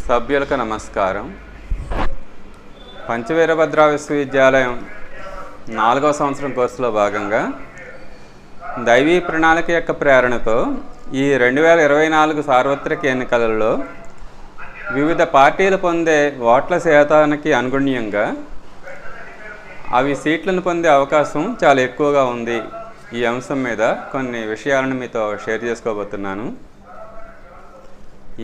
సభ్యులకు నమస్కారం. పంచవీరభద్ర విశ్వవిద్యాలయం 4వ సంవత్సరం కోర్సులో భాగంగా దైవీ ప్రణాళిక యొక్క ప్రేరణతో ఈ 2024 సార్వత్రిక ఎన్నికలలో వివిధ పార్టీలు పొందే ఓట్ల శాతానికి అనుగుణ్యంగా అవి సీట్లను పొందే అవకాశం చాలా ఎక్కువగా ఉంది. ఈ అంశం మీద కొన్ని విషయాలను మీతో షేర్ చేసుకోబోతున్నాను.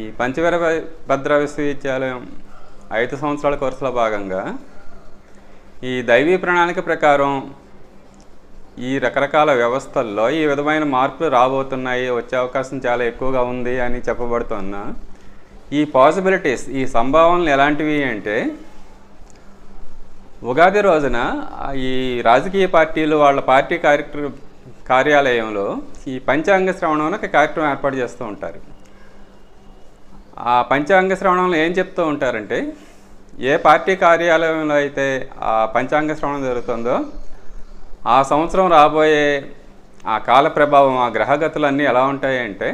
ఈ పంచవీరభద్ర విశ్వవిద్యాలయం 5 సంవత్సరాల కోర్సులో భాగంగా ఈ దైవీ ప్రణాళిక ప్రకారం ఈ రకరకాల వ్యవస్థల్లో ఈ విధమైన మార్పులు రాబోతున్నాయి, వచ్చే అవకాశం చాలా ఎక్కువగా ఉంది అని చెప్పబడుతున్న ఈ పాసిబిలిటీస్, ఈ సంభావనలు ఎలాంటివి అంటే, ఉగాది రోజున ఈ రాజకీయ పార్టీలు వాళ్ళ పార్టీ కార్యాలయంలో ఈ పంచాంగ శ్రవణం ఒక కార్యక్రమం ఏర్పాటు చేస్తూ ఉంటారు. ఆ పంచాంగ శ్రవణంలో ఏం చెప్తూ ఉంటారంటే, ఏ పార్టీ కార్యాలయంలో అయితే ఆ పంచాంగ శ్రవణం జరుగుతుందో ఆ సంవత్సరం రాబోయే ఆ కాల ప్రభావం, ఆ గ్రహగతులన్నీ ఎలా ఉంటాయి అంటే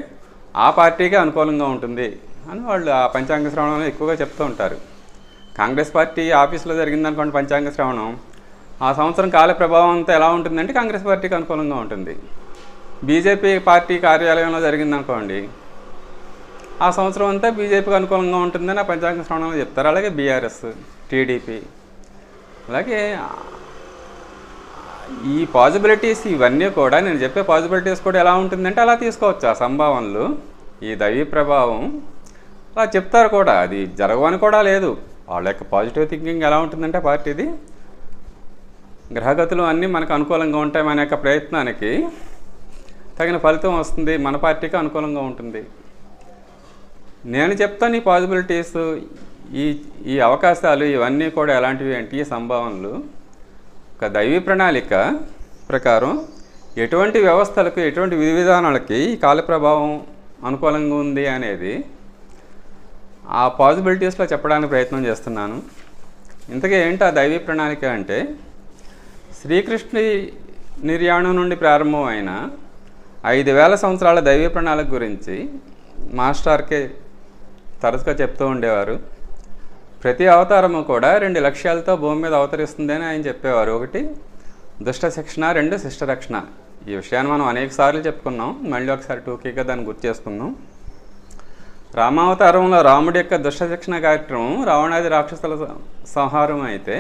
ఆ పార్టీకే అనుకూలంగా ఉంటుంది అని వాళ్ళు ఆ పంచాంగ శ్రవణంలో ఎక్కువగా చెప్తూ ఉంటారు. కాంగ్రెస్ పార్టీ ఆఫీసులో జరిగిందనుకోండి పంచాంగ శ్రవణం, ఆ సంవత్సరం కాల ప్రభావం అంతా ఎలా ఉంటుందంటే కాంగ్రెస్ పార్టీకి అనుకూలంగా ఉంటుంది. బీజేపీ పార్టీ కార్యాలయంలో జరిగిందనుకోండి, ఆ సంవత్సరం అంతా బీజేపీకి అనుకూలంగా ఉంటుందని ఆ పంచాంగ శ్రవణంలో చెప్తారు. అలాగే బీఆర్ఎస్, టీడీపీ, అలాగే ఈ పాసిబిలిటీస్ ఇవన్నీ కూడా, నేను చెప్పే పాసిబిలిటీస్ కూడా ఎలా ఉంటుందంటే అలా తీసుకోవచ్చు. ఆ సంభావనలు, ఈ దైవీ ప్రభావం అలా చెప్తారు కూడా. అది జరగవని కూడా లేదు. వాళ్ళ యొక్క పాజిటివ్ థింకింగ్ ఎలా ఉంటుందంటే పార్టీది, గ్రహగతులు అన్నీ మనకు అనుకూలంగా ఉంటాయి, మన యొక్క ప్రయత్నానికి తగిన ఫలితం వస్తుంది, మన పార్టీకి అనుకూలంగా ఉంటుంది. నేను చెప్తాను ఈ పాసిబిలిటీస్, ఈ అవకాశాలు ఇవన్నీ కూడా ఎలాంటివి అంటే, ఈ సంభావనలు ఒక దైవీ ప్రణాళిక ప్రకారం ఎటువంటి వ్యవస్థలకు, ఎటువంటి విధి విధానాలకి ఈ కాల ప్రభావం అనుకూలంగా ఉంది అనేది ఆ పాసిబిలిటీస్లో చెప్పడానికి ప్రయత్నం చేస్తున్నాను. ఇంతకీ ఏంటి ఆ దైవీ ప్రణాళిక అంటే, శ్రీకృష్ణుడి నిర్యాణం నుండి ప్రారంభమైన 5000 సంవత్సరాల దైవీ ప్రణాళిక గురించి మాస్టర్కే తరచుగా చెప్తూ ఉండేవారు. ప్రతి అవతారము కూడా 2 లక్ష్యాలతో భూమి మీద అవతరిస్తుందని ఆయన చెప్పేవారు. ఒకటి దుష్ట శిక్షణ, 2 శిష్ట రక్షణ. ఈ విషయాన్ని మనం అనేక సార్లు చెప్పుకున్నాం, మళ్ళీ ఒకసారి టూకీగా దాన్ని గుర్తు చేసుకుందాం. రామావతారంలో రాముడి యొక్క దుష్ట శిక్షణ కార్యక్రమం రావణాది రాక్షసుల సంహారం అయితే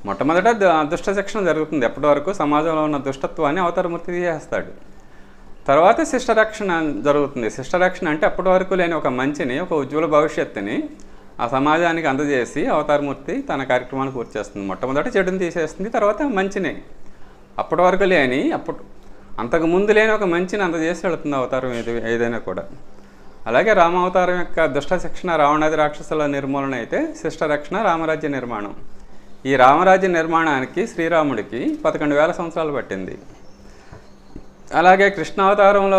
మొట్టమొదట దుష్ట శిక్షణ జరుగుతుంది. ఎప్పటి వరకు సమాజంలో ఉన్న దుష్టత్వాన్ని అవతారమూర్తి చేస్తాడు. తర్వాత శిష్టరక్షణ జరుగుతుంది. శిష్టరక్షణ అంటే అప్పటి వరకు లేని ఒక మంచిని, ఒక ఉజ్వల భవిష్యత్తుని ఆ సమాజానికి అందజేసి అవతారమూర్తి తన కార్యక్రమాన్ని పూర్తి చేస్తుంది. మొట్టమొదట చెడుని తీసేస్తుంది, తర్వాత మంచిని, అప్పటి వరకు లేని, అంతకుముందు లేని ఒక మంచిని అందజేసి వెళుతుంది అవతారం ఏదైనా కూడా. అలాగే రామావతారం యొక్క దుష్ట శిక్షణ రావణాది రాక్షసుల నిర్మూలన అయితే, శిష్టరక్షణ రామరాజ్య నిర్మాణం. ఈ రామరాజ్య నిర్మాణానికి శ్రీరాముడికి 11,000 సంవత్సరాలు పట్టింది. అలాగే కృష్ణావతారంలో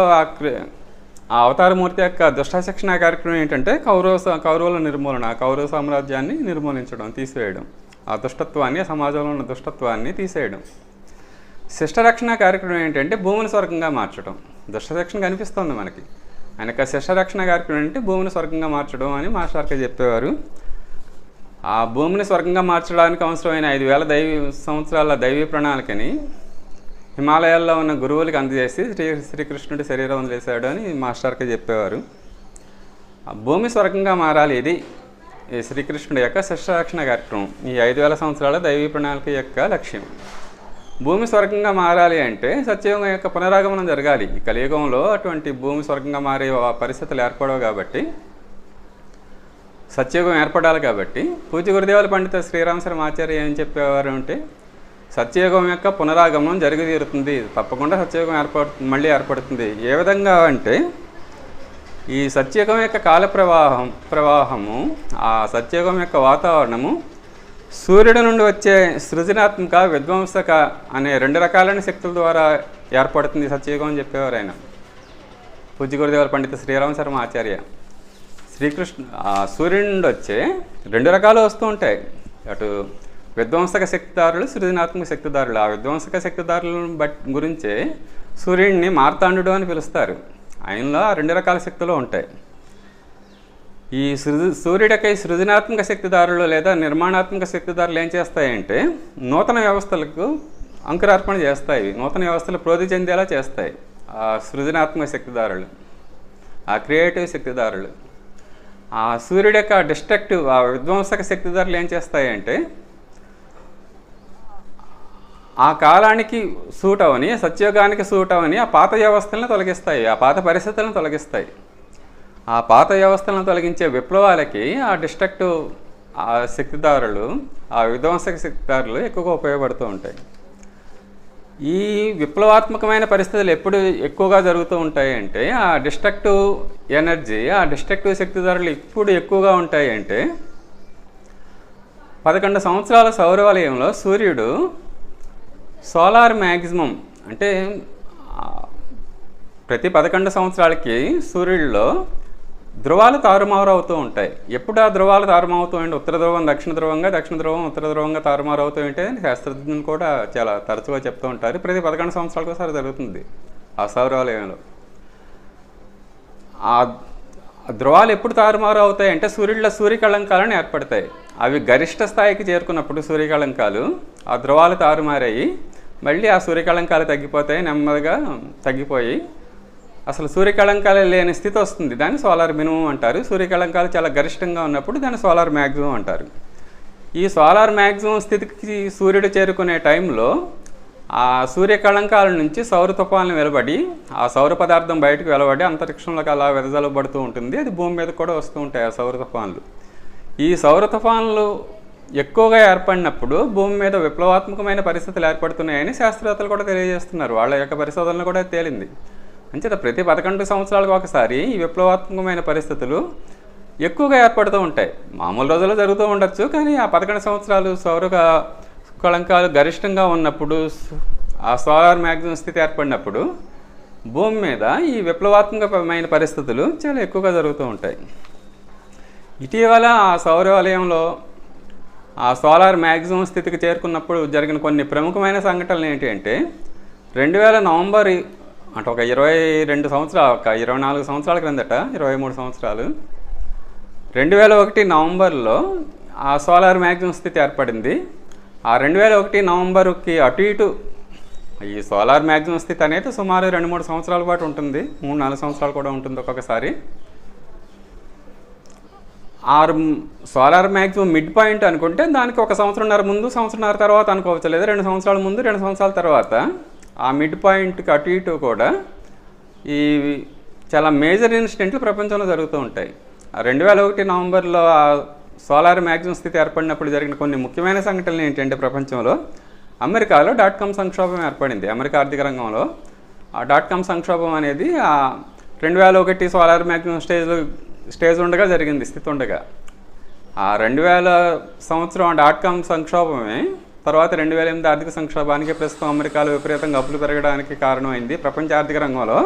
ఆ అవతారమూర్తి యొక్క దుష్ట శిక్షణ కార్యక్రమం ఏంటంటే కౌరవుల నిర్మూలన, కౌరవ సామ్రాజ్యాన్ని నిర్మూలించడం, తీసివేయడం, ఆ దుష్టత్వాన్ని, సమాజంలో ఉన్న దుష్టత్వాన్ని తీసేయడం. శిష్టరక్షణ కార్యక్రమం ఏంటంటే భూమిని స్వర్గంగా మార్చడం. దుష్ట శిక్షణ కనిపిస్తుంది మనకి, ఆయన యొక్క శిష్టరక్షణ కార్యక్రమం అంటే భూమిని స్వర్గంగా మార్చడం అని మాస్టర్కే చెప్పేవారు. ఆ భూమిని స్వర్గంగా మార్చడానికి అవసరమైన 5000 సంవత్సరాల దైవీ ప్రణాళికని హిమాలయాల్లో ఉన్న గురువులకి అందజేసి శ్రీకృష్ణుడి శరీరం వదిలేశాడు అని మాస్టర్కే చెప్పేవారు. ఆ భూమి స్వర్గంగా మారాలి, ఇది ఈ శ్రీకృష్ణుడి యొక్క శిష్టరక్షణ కార్యక్రమం. ఈ 5000 సంవత్సరాల దైవీ ప్రణాళిక యొక్క లక్ష్యం. భూమి స్వర్గంగా మారాలి అంటే సత్యయుగం యొక్క పునరాగమనం జరగాలి. ఈ కలియుగంలో అటువంటి భూమి స్వర్గంగా మారే పరిస్థితులు ఏర్పడవు కాబట్టి, సత్యయుగం ఏర్పడాలి కాబట్టి, పూజ్య గురుదేవుల పండిత శ్రీరామ శర్మ ఆచార్య ఏం చెప్పేవారు అంటే, సత్యయుగం యొక్క పునరాగమనం జరిగి తీరుతుంది, తప్పకుండా సత్యయుగం మళ్ళీ ఏర్పడుతుంది. ఏ విధంగా అంటే, ఈ సత్యయుగం యొక్క కాల ప్రవాహము, ఆ సత్యయుగం యొక్క వాతావరణము సూర్యుడి నుండి వచ్చే సృజనాత్మక, విధ్వంసక అనే 2 రకాలైన శక్తుల ద్వారా ఏర్పడుతుంది సత్యయుగం అని చెప్పేవారు ఆయన, పూజ్య గురుదేవుల పండిత శ్రీరామ శర్మ ఆచార్య. సూర్యుడి నుండి వచ్చే 2 రకాలు వస్తూ ఉంటాయి. అటు విధ్వంసక శక్తిదారులు, సృజనాత్మక శక్తిదారులు. ఆ విధ్వంసక శక్తిదారులను గురించే సూర్యుడిని మార్తాండు అని పిలుస్తారు. ఆయనలో 2 రకాల శక్తులు ఉంటాయి. ఈ సూర్యుడికి సృజనాత్మక శక్తిదారులు లేదా నిర్మాణాత్మక శక్తిదారులు ఏం చేస్తాయంటే నూతన వ్యవస్థలకు అంకురార్పణ చేస్తాయి, నూతన వ్యవస్థలు ప్రోధి చెందేలా చేస్తాయి. ఆ సృజనాత్మక శక్తిదారులు, ఆ క్రియేటివ్ శక్తిదారులు. ఆ సూర్యుడి యొక్క డిస్ట్రక్టివ్, ఆ విధ్వంసక శక్తిదారులు ఏం చేస్తాయంటే ఆ కాలానికి సూట్ అవని, సత్యయుగానికి సూట్ అవని ఆ పాత వ్యవస్థలను తొలగిస్తాయి, ఆ పాత పరిస్థితులను తొలగిస్తాయి. ఆ పాత వ్యవస్థలను తొలగించే విప్లవాలకి ఆ డిస్ట్రక్టివ్ ఆ శక్తిదారులు, ఆ విధ్వంసక శక్తిదారులు ఎక్కువగా ఉపయోగపడుతూ ఉంటాయి. ఈ విప్లవాత్మకమైన పరిస్థితులు ఎప్పుడు ఎక్కువగా జరుగుతూ ఉంటాయి అంటే ఆ డిస్ట్రక్టివ్ ఎనర్జీ, ఆ డిస్ట్రక్టివ్ శక్తిదారులు ఇప్పుడు ఎక్కువగా ఉంటాయి అంటే 11 సంవత్సరాల సౌరవలయంలో సూర్యుడు సోలార్ మ్యాక్సిమం అంటే ప్రతి 11 సంవత్సరాలకి సూర్యుడిలో ధ్రువాలు తారుమారు అవుతూ ఉంటాయి. ఎప్పుడు ఆ ధ్రువాలు తారుమారుతూ ఉంటే ఉత్తర ధ్రువం దక్షిణ ధ్రువంగా, దక్షిణ ధ్రువం ఉత్తర ధ్రువంగా తారుమారు అవుతూ ఉంటే శాస్త్రజ్ఞులు కూడా చాలా తరచుగా చెప్తూ ఉంటారు. ప్రతి 11 సంవత్సరాలకు ఒకసారి జరుగుతుంది ఆ సౌరవలయంలో. ఆ ధ్రువాలు ఎప్పుడు తారుమారు అవుతాయి అంటే సూర్యుడిలో సూర్యకళంకాలను ఏర్పడతాయి. అవి గరిష్ట స్థాయికి చేరుకున్నప్పుడు సూర్యకళంకాలు ఆ ధ్రువాలు తారుమారయ్యి మళ్ళీ ఆ సూర్యకళంకాలు తగ్గిపోతాయి, నెమ్మదిగా తగ్గిపోయి అసలు సూర్యకళంకాలు లేని స్థితి వస్తుంది. దాన్ని సోలార్ మినిమం అంటారు. సూర్యకళంకాలు చాలా గరిష్టంగా ఉన్నప్పుడు దాన్ని సోలార్ మ్యాక్సిమం అంటారు. ఈ సోలార్ మ్యాక్సిమం స్థితికి సూర్యుడు చేరుకునే టైంలో ఆ సూర్యకళంకాల నుంచి సౌర తుఫాన్లు వెలువడి ఆ సౌర పదార్థం బయటకు వెలువడి అంతరిక్షంలోకి అలా వెదజల్లబడుతూ ఉంటుంది. అది భూమి మీద కూడా వస్తూ ఉంటాయి ఆ సౌర తుఫాన్లు. ఈ సౌర తుఫాన్లు ఎక్కువగా ఏర్పడినప్పుడు భూమి మీద విప్లవాత్మకమైన పరిస్థితులు ఏర్పడుతున్నాయని శాస్త్రవేత్తలు కూడా తెలియజేస్తున్నారు. వాళ్ళ యొక్క పరిశోధనలు కూడా తేలింది. అంచేత ప్రతి 11 సంవత్సరాలకు ఒకసారి ఈ విప్లవాత్మకమైన పరిస్థితులు ఎక్కువగా ఏర్పడుతూ ఉంటాయి. మామూలు రోజుల్లో జరుగుతూ ఉండొచ్చు, కానీ ఆ 11 సంవత్సరాలు సౌర కళంకాలు గరిష్టంగా ఉన్నప్పుడు ఆ సోలార్ మ్యాక్సిమం స్థితి ఏర్పడినప్పుడు భూమి మీద ఈ విప్లవాత్మకమైన పరిస్థితులు చాలా ఎక్కువగా జరుగుతూ ఉంటాయి. ఇటీవల ఆ సౌరవలయంలో ఆ సోలార్ మ్యాక్సిమం స్థితికి చేరుకున్నప్పుడు జరిగిన కొన్ని ప్రముఖమైన సంఘటనలు ఏంటి అంటే 2000 నవంబర్ అంటే ఒక 22 సంవత్సరాలు, ఒక 24 సంవత్సరాల క్రిందట, 23 సంవత్సరాలు, 2001 నవంబర్లో ఆ సోలార్ మ్యాక్సిమం స్థితి ఏర్పడింది. ఆ 2001 నవంబర్కి అటు ఇటు ఈ సోలార్ మ్యాక్సిమం స్థితి అనేది సుమారు 2-3 సంవత్సరాల పాటు ఉంటుంది, 3-4 సంవత్సరాలు కూడా ఉంటుంది ఒక్కొక్కసారి. సోలార్ మ్యాక్సిమం మిడ్ పాయింట్ అనుకుంటే దానికి ఒక సంవత్సరంన్నర ముందు, సంవత్సరంన్నర తర్వాత అనుకోవచ్చు, లేదా 2 సంవత్సరాల ముందు, 2 సంవత్సరాల తర్వాత. ఆ మిడ్ పాయింట్కి అటు ఇటు కూడా ఈ చాలా మేజర్ ఇన్సిడెంట్లు ప్రపంచంలో జరుగుతూ ఉంటాయి. ఆ 2001 నవంబర్లో ఆ సోలార్ మ్యాక్సిమం స్థితి ఏర్పడినప్పుడు జరిగిన కొన్ని ముఖ్యమైన సంఘటనలు ఏంటంటే ప్రపంచంలో అమెరికాలో .com సంక్షోభం ఏర్పడింది. అమెరికా ఆర్థిక రంగంలో ఆ .com సంక్షోభం అనేది ఆ 2001 సోలార్ మ్యాక్సిమం స్టేజ్ ఉండగా జరిగింది, స్థితి ఉండగా. ఆ 2000 సంవత్సరం .com సంక్షోభమే తర్వాత 2008 ఆర్థిక సంక్షోభానికి, ప్రస్తుతం అమెరికాలో విపరీతంగా అప్పులు పెరగడానికి కారణమైంది. ప్రపంచ ఆర్థిక రంగంలో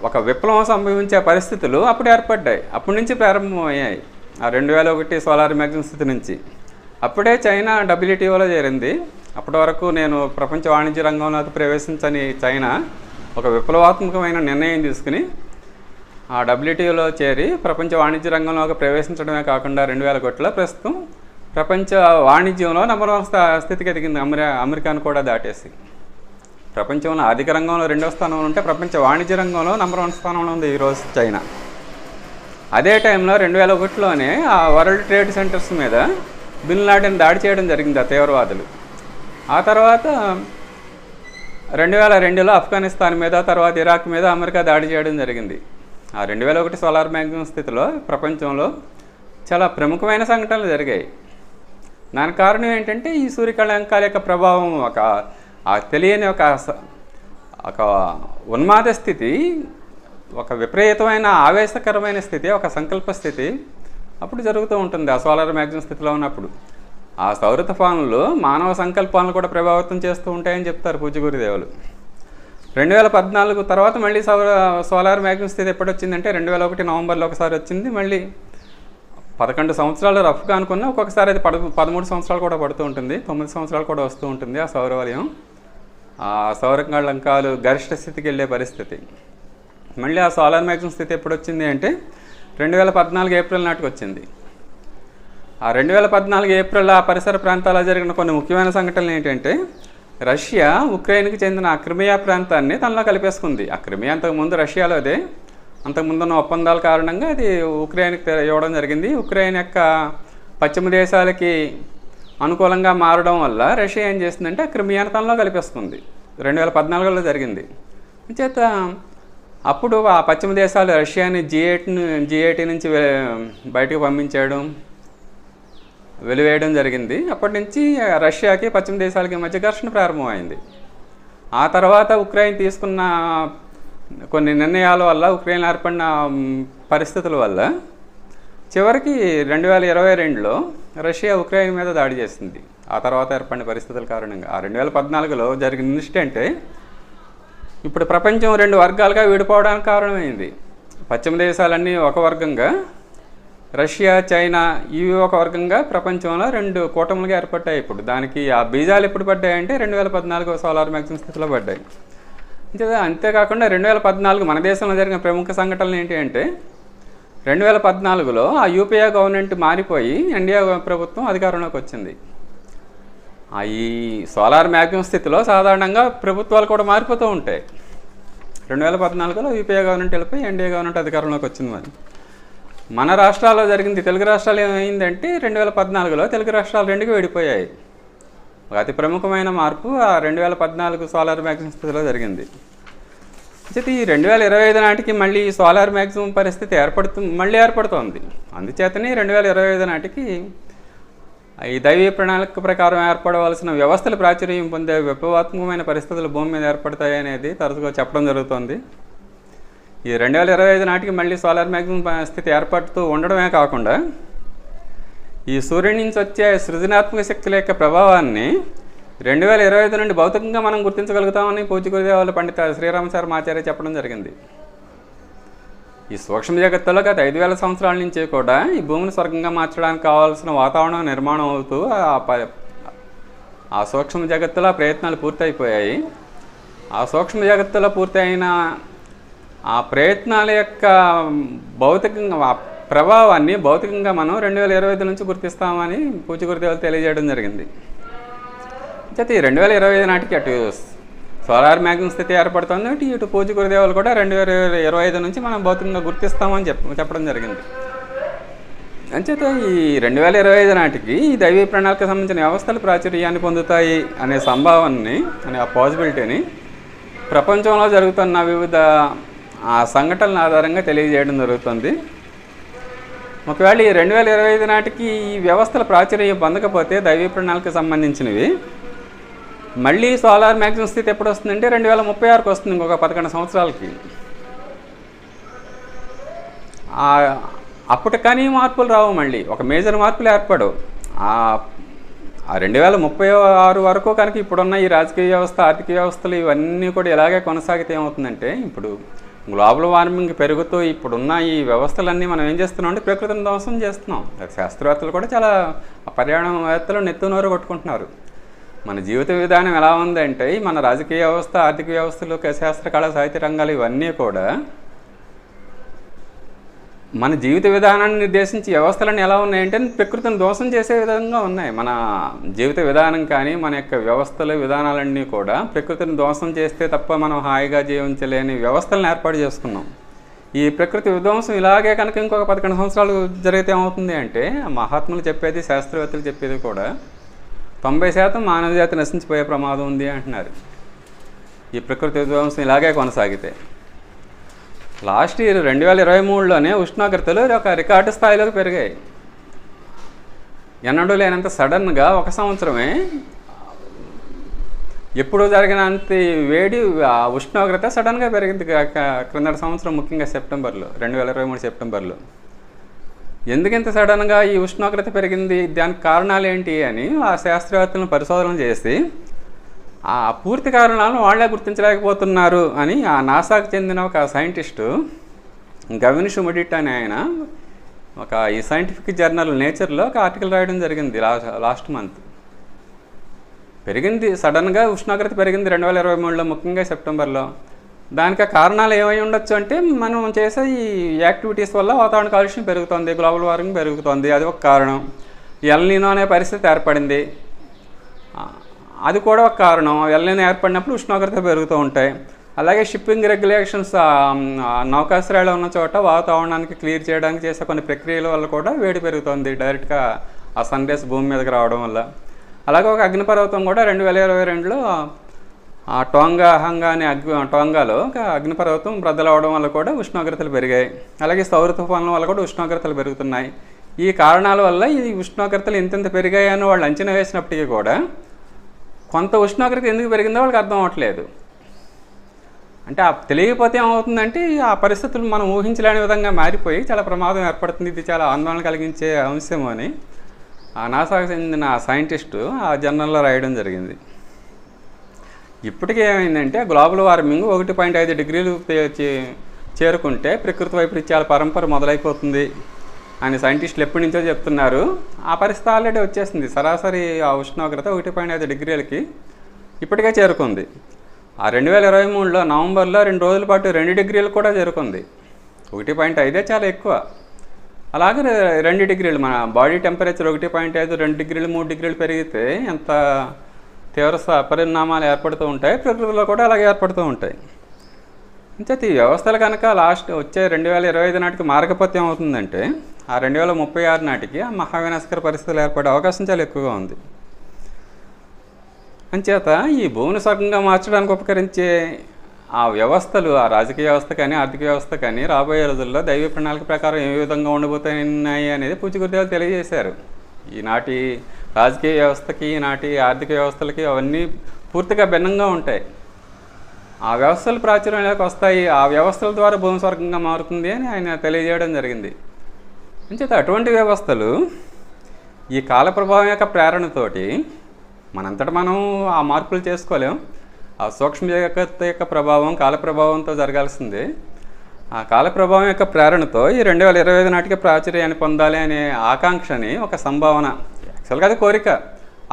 ఒక విప్లవం సంభవించే పరిస్థితులు అప్పుడు ఏర్పడ్డాయి, అప్పటి నుంచి ప్రారంభమయ్యాయి. ఆ 2001 సోలార్ మ్యాక్సిమం స్థితి నుంచి. అప్పుడే చైనా WTOలో చేరింది. అప్పటి వరకు నేను ప్రపంచ వాణిజ్య రంగంలోకి ప్రవేశించని చైనా ఒక విప్లవాత్మకమైన నిర్ణయం తీసుకుని ఆ WTOలో చేరి ప్రపంచ వాణిజ్య రంగంలోకి ప్రవేశించడమే కాకుండా 2001లో ప్రస్తుతం ప్రపంచ వాణిజ్యంలో నంబర్ 1 స్థితికి ఎదిగింది. అమెరికాను కూడా దాటేసి ప్రపంచంలో ఆర్థిక రంగంలో 2వ స్థానంలో ఉంటే ప్రపంచ వాణిజ్య రంగంలో నంబర్ 1 స్థానంలో ఉంది ఈరోజు చైనా. అదే టైంలో 2001లోనే ఆ వరల్డ్ ట్రేడ్ సెంటర్స్ మీద బిన్ లాడెన్ దాడి చేయడం జరిగింది ఆ తీవ్రవాదులు. ఆ తర్వాత 2002లో ఆఫ్ఘనిస్తాన్ మీద, తర్వాత ఇరాక్ మీద అమెరికా దాడి చేయడం జరిగింది. ఆ 2001 సోలార్ మ్యాక్సిమం స్థితిలో ప్రపంచంలో చాలా ప్రముఖమైన సంఘటనలు జరిగాయి. దానికి కారణం ఏంటంటే ఈ సూర్యకళంకాల యొక్క ప్రభావం, ఆ తెలియని ఒక ఉన్మాద స్థితి, ఒక విపరీతమైన ఆవేశకరమైన స్థితి, ఒక సంకల్ప స్థితి అప్పుడు జరుగుతూ ఉంటుంది ఆ సోలార్ మ్యాక్సిమం స్థితిలో ఉన్నప్పుడు. ఆ సౌర తుఫానులు మానవ సంకల్పాలను కూడా ప్రభావితం చేస్తూ ఉంటాయని చెప్తారు పూజ్య గురుదేవులు. 2014 తర్వాత మళ్ళీ సోలార్ మ్యాక్సిమం స్థితి ఎప్పుడు వచ్చిందంటే 2001 నవంబర్లో ఒకసారి వచ్చింది. మళ్ళీ 11 సంవత్సరాలు రఫ్గా అనుకున్నా, ఒక్కొక్కసారి అది 13 సంవత్సరాలు కూడా పడుతూ ఉంటుంది, 9 సంవత్సరాలు కూడా వస్తూ ఉంటుంది ఆ సౌరవలయం. ఆ సౌరకళంకాలు గరిష్ట స్థితికి వెళ్ళే పరిస్థితి. మళ్ళీ ఆ సోలార్ మ్యాక్సిమం స్థితి ఎప్పుడు వచ్చింది అంటే 2014 ఏప్రిల్ నాటికి వచ్చింది. ఆ 2014 ఏప్రిల్ ఆ పరిసర ప్రాంతాల్లో జరిగిన కొన్ని ముఖ్యమైన సంఘటనలు ఏంటంటే, రష్యా ఉక్రెయిన్కి చెందిన ఆ క్రిమియా ప్రాంతాన్ని తనలో కలిపేసుకుంది. ఆ క్రిమియా అంతకుముందు రష్యాలో అదే, అంతకుముందున్న ఒప్పందాల కారణంగా అది ఉక్రెయిన్కి ఇవ్వడం జరిగింది. ఉక్రెయిన్ యొక్క పశ్చిమ దేశాలకి అనుకూలంగా మారడం వల్ల రష్యా ఏం చేసిందంటే ఆ క్రిమియాని తనలో కలిపేసుకుంది. 2014లో జరిగింది. చేత అప్పుడు ఆ పశ్చిమ దేశాలు రష్యాని G8 నుంచి బయటకు పంపించేయడం, వెలివేయడం జరిగింది. అప్పటి నుంచి రష్యాకి పశ్చిమ దేశాలకి మధ్య ఘర్షణ ప్రారంభమైంది. ఆ తర్వాత ఉక్రెయిన్ తీసుకున్న కొన్ని నిర్ణయాల వల్ల, ఉక్రెయిన్ ఏర్పడిన పరిస్థితుల వల్ల చివరికి 2022లో రష్యా ఉక్రెయిన్ మీద దాడి చేసింది. ఆ తర్వాత ఏర్పడిన పరిస్థితుల కారణంగా ఆ 2014లో జరిగిన ఇన్సిడెంటే ఇప్పుడు ప్రపంచం 2 వర్గాలుగా విడిపోవడానికి కారణమైంది. పశ్చిమ దేశాలన్నీ ఒక వర్గంగా, రష్యా, చైనా ఇవి ఒక వర్గంగా ప్రపంచంలో 2 కూటములుగా ఏర్పడ్డాయి. ఇప్పుడు దానికి ఆ బీజాలు ఎప్పుడు పడ్డాయంటే 2014 సోలార్ మ్యాక్సిమం స్థితిలో పడ్డాయి. అంతేకాకుండా 2014 మన దేశంలో జరిగిన ప్రముఖ సంఘటనలు ఏంటి అంటే, 2014లో ఆ యూపీఏ గవర్నమెంట్ మారిపోయి ఎన్డీఏ ప్రభుత్వం అధికారంలోకి వచ్చింది. ఈ సోలార్ మ్యాక్సిమం స్థితిలో సాధారణంగా ప్రభుత్వాలు కూడా మారిపోతూ ఉంటాయి. 2014లో యూపీఏ గవర్నమెంట్ వెళ్ళిపోయి ఎన్డీఏ గవర్నమెంట్ అధికారంలోకి వచ్చింది. మరి మన రాష్ట్రాల్లో జరిగింది, తెలుగు రాష్ట్రాలు ఏమైందంటే 2014లో తెలుగు రాష్ట్రాలు 2కి విడిపోయాయి. అతి ప్రముఖమైన మార్పు ఆ 2014 సోలార్ మ్యాక్సిమం స్థితిలో జరిగింది. అయితే ఈ 2025 నాటికి మళ్ళీ సోలార్ మ్యాక్సిమం పరిస్థితి మళ్ళీ ఏర్పడుతోంది. అందుచేతనే 2025 నాటికి ఈ దైవీ ప్రణాళిక ప్రకారం ఏర్పడవలసిన వ్యవస్థలు ప్రాచుర్యం పొందే విప్లవాత్మకమైన పరిస్థితులు భూమి మీద ఏర్పడతాయి అనేది తరచుగా చెప్పడం జరుగుతుంది. ఈ 2025 నాటికి మళ్ళీ సోలార్ మ్యాక్సిమం స్థితి ఏర్పడుతూ ఉండడమే కాకుండా, ఈ సూర్యుడి నుంచి వచ్చే సృజనాత్మక శక్తుల యొక్క ప్రభావాన్ని 2025 నుండి భౌతికంగా మనం గుర్తించగలుగుతామని పూజ్య గురుదేవుల పండిత శ్రీరామ శర్మాచార్య చెప్పడం జరిగింది. ఈ సూక్ష్మ జగత్తులో గత 5000 సంవత్సరాల నుంచి కూడా ఈ భూమిని స్వర్గంగా మార్చడానికి కావాల్సిన వాతావరణం నిర్మాణం అవుతూ ఆ సూక్ష్మ జగత్తులో ప్రయత్నాలు పూర్తయిపోయాయి. ఆ సూక్ష్మ జగత్తులో పూర్తయిన ఆ ప్రయత్నాల యొక్క భౌతికంగా ప్రభావాన్ని భౌతికంగా మనం 2025 నుంచి గుర్తిస్తామని పూజ్య గురుదేవులు తెలియజేయడం జరిగింది. అయితే 2025 నాటికి అటు సోలార్ మ్యాక్సిమం స్థితి ఏర్పడుతుంది, ఇటు పూజ్య గురుదేవులు కూడా 2025 నుంచి మనం భౌతికంగా గుర్తిస్తామని చెప్పడం జరిగింది. అంచేత ఈ 2025 నాటికి ఈ దైవీ ప్రణాళికకు సంబంధించిన వ్యవస్థలు ప్రాచుర్యాన్ని పొందుతాయి అనే సంభావనని, అనే ఆ పాసిబిలిటీని ప్రపంచంలో జరుగుతున్న వివిధ ఆ సంఘటనల ఆధారంగా తెలియజేయడం జరుగుతుంది. ఒకవేళ ఈ 2025 నాటికి ఈ వ్యవస్థల ప్రాచుర్యం పొందకపోతే దైవీ ప్రణాళికకు సంబంధించినవి మళ్ళీ సోలార్ మ్యాక్సిమం స్థితి ఎప్పుడు వస్తుందంటే 2036కి వస్తుంది, ఇంకొక 11 సంవత్సరాలకి. అప్పటి కానీ మార్పులు రావు, మళ్ళీ ఒక మేజర్ మార్పులు ఏర్పడవు. ఆ 2036 వరకు కనుక ఇప్పుడున్న ఈ రాజకీయ వ్యవస్థ, ఆర్థిక వ్యవస్థలు ఇవన్నీ కూడా ఇలాగే కొనసాగితే ఏమవుతుందంటే, ఇప్పుడు గ్లోబల్ వార్మింగ్ పెరుగుతూ ఇప్పుడున్న ఈ వ్యవస్థలన్నీ మనం ఏం చేస్తున్నాం అంటే ప్రకృతిని ధ్వంసం చేస్తున్నాం. శాస్త్రవేత్తలు కూడా చాలా పర్యావరణవేత్తలు నెత్తునోరు కొట్టుకుంటున్నారు. మన జీవిత విధానం ఎలా ఉందంటే, మన రాజకీయ వ్యవస్థ, ఆర్థిక వ్యవస్థలు, శాస్త్ర కళా సాహిత్య రంగాలు ఇవన్నీ కూడా మన జీవిత విధానాన్ని నిర్దేశించి వ్యవస్థలన్నీ ఎలా ఉన్నాయంటే ప్రకృతిని ధ్వంసం చేసే విధంగా ఉన్నాయి. మన జీవిత విధానం కానీ మన యొక్క వ్యవస్థల విధానాలన్నీ కూడా ప్రకృతిని ధ్వంసం చేస్తే తప్ప మనం హాయిగా జీవించలేని వ్యవస్థలను ఏర్పాటు చేసుకున్నాం. ఈ ప్రకృతి విధ్వంసం ఇలాగే కనుక ఇంకొక 11 సంవత్సరాలు జరిగితే ఏమవుతుంది అంటే, మహాత్ములు చెప్పేది, శాస్త్రవేత్తలు చెప్పేది కూడా 90% మానవ జాతి నశించిపోయే ప్రమాదం ఉంది అంటున్నారు. ఈ ప్రకృతి విధ్వంసం ఇలాగే కొనసాగితే లాస్ట్ ఇయర్ 2023లోనే ఉష్ణోగ్రతలు ఒక రికార్డు స్థాయిలోకి పెరిగాయి. ఎన్నడూ లేనంత సడన్గా ఒక సంవత్సరమే ఎప్పుడు జరిగినంత వేడి ఉష్ణోగ్రత సడన్గా పెరిగింది క్రిందటి సంవత్సరం, ముఖ్యంగా సెప్టెంబర్లో, 2023 సెప్టెంబర్లో. ఎందుకింత సడన్గా ఈ ఉష్ణోగ్రత పెరిగింది, దానికి కారణాలు ఏంటి అని ఆ శాస్త్రవేత్తలను పరిశోధన చేసి ఆ పూర్తి కారణాలను వాళ్ళే గుర్తించలేకపోతున్నారు అని ఆ నాసాకు చెందిన ఒక సైంటిస్టు గవిన్ షుమిడిట్ అని ఆయన ఈ సైంటిఫిక్ జర్నల్ నేచర్లో ఒక ఆర్టికల్ రాయడం జరిగింది లాస్ట్ మంత్. పెరిగింది సడన్గా, ఉష్ణోగ్రత పెరిగింది 2023లో, ముఖ్యంగా సెప్టెంబర్లో. దానికి కారణాలు ఏమై ఉండొచ్చు అంటే మనం చేసే ఈ యాక్టివిటీస్ వల్ల వాతావరణ కాలుష్యం పెరుగుతుంది, గ్లోబల్ వార్మింగ్ పెరుగుతుంది, అది ఒక కారణం. ఎల్ నీనో అనే పరిస్థితి ఏర్పడింది, అది కూడా ఒక కారణం. ఎల్ నీనో ఏర్పడినప్పుడు ఉష్ణోగ్రత పెరుగుతూ ఉంటాయి. అలాగే షిప్పింగ్ రెగ్యులేషన్స్, నౌకాశ్రయాలు ఉన్న చోట వాతావరణానికి క్లియర్ చేయడానికి చేసే కొన్ని ప్రక్రియల వల్ల కూడా వేడి పెరుగుతుంది డైరెక్ట్గా ఆ సన్ రేస్ భూమి మీదకి రావడం వల్ల. అలాగే ఒక అగ్నిపర్వతం కూడా 2022లో ఆ టోంగా అనే టోంగాలో ఒక అగ్నిపర్వతం బ్రద్దలవడం వల్ల కూడా ఉష్ణోగ్రతలు పెరిగాయి. అలాగే సౌర తుఫాన్ల వల్ల కూడా ఉష్ణోగ్రతలు పెరుగుతున్నాయి. ఈ కారణాల వల్ల ఈ ఉష్ణోగ్రతలు ఇంత పెరిగాయని వాళ్ళు అంచనా వేసినప్పటికీ కూడా కొంత ఉష్ణోగ్రత ఎందుకు పెరిగిందో వాళ్ళకి అర్థం అవ్వట్లేదు. అంటే తెలియకపోతే ఏమవుతుందంటే ఆ పరిస్థితులు మనం ఊహించలేని విధంగా మారిపోయి చాలా ప్రమాదం ఏర్పడుతుంది. ఇది చాలా ఆందోళన కలిగించే అంశం అని ఆ నాసాకు చెందిన సైంటిస్టు ఆ జర్నల్లో రాయడం జరిగింది. ఇప్పటికే ఏమైందంటే గ్లోబల్ వార్మింగ్ 1.5 డిగ్రీలు చేరుకుంటే ప్రకృతి వైపరీత్యాల పరంపర మొదలైపోతుంది అని సైంటిస్టులు ఎప్పటి నుంచో చెప్తున్నారు. ఆ పరిస్థితి ఆల్రెడీ వచ్చేసింది. సరాసరి ఆ ఉష్ణోగ్రత 1.5 డిగ్రీలకి ఇప్పటికే చేరుకుంది. ఆ 2023లో నవంబర్లో 2 రోజుల పాటు 2 డిగ్రీలు కూడా చేరుకుంది. 1.5 చాలా ఎక్కువ. అలాగే 2 డిగ్రీలు మన బాడీ టెంపరేచర్ 1.5, 2 డిగ్రీలు 3 డిగ్రీలు పెరిగితే ఎంత తీవ్ర పరిణామాలు ఏర్పడుతూ ఉంటాయి. ప్రకృతిలో కూడా అలాగే ఏర్పడుతూ ఉంటాయి. అంచేత ఈ వ్యవస్థలు కనుక వచ్చే 2025 నాటికి మారకపోతే ఏమవుతుందంటే ఆ 2036 నాటికి ఆ మహావినాశకర పరిస్థితులు ఏర్పడే అవకాశం చాలా ఎక్కువగా ఉంది. అంచేత ఈ భూమిని స్వర్గంగా మార్చడానికి ఉపకరించే ఆ వ్యవస్థలు, ఆ రాజకీయ వ్యవస్థ కానీ ఆర్థిక వ్యవస్థ కానీ రాబోయే రోజుల్లో దైవ ప్రణాళిక ప్రకారం ఏ విధంగా ఉండబోతున్నాయి అనేది పూజ్య గురుదేవులు తెలియజేశారు. ఈనాటి రాజకీయ వ్యవస్థకి, ఈనాటి ఆర్థిక వ్యవస్థలకి అవన్నీ పూర్తిగా భిన్నంగా ఉంటాయి. ఆ వ్యవస్థలు ప్రాచుర్యంలోకి వస్తాయి, ఆ వ్యవస్థల ద్వారా భూమి స్వర్గంగా మారుతుంది అని ఆయన తెలియజేయడం జరిగింది. అంచేత అటువంటి వ్యవస్థలు ఈ కాల ప్రభావం యొక్క ప్రేరణతోటి మనంతటా మనం ఆ మార్పులు చేసుకోలేం. ఆ సూక్ష్మ జగత్తు యొక్క ప్రభావం కాల ప్రభావంతో జరగాల్సిందే. ఆ కాల ప్రభావం యొక్క ప్రేరణతో ఈ 2025 నాటికి ప్రాచుర్యాన్ని పొందాలి అనే ఆకాంక్షని, ఒక సంభావన, యాక్చువల్గా అది కోరిక,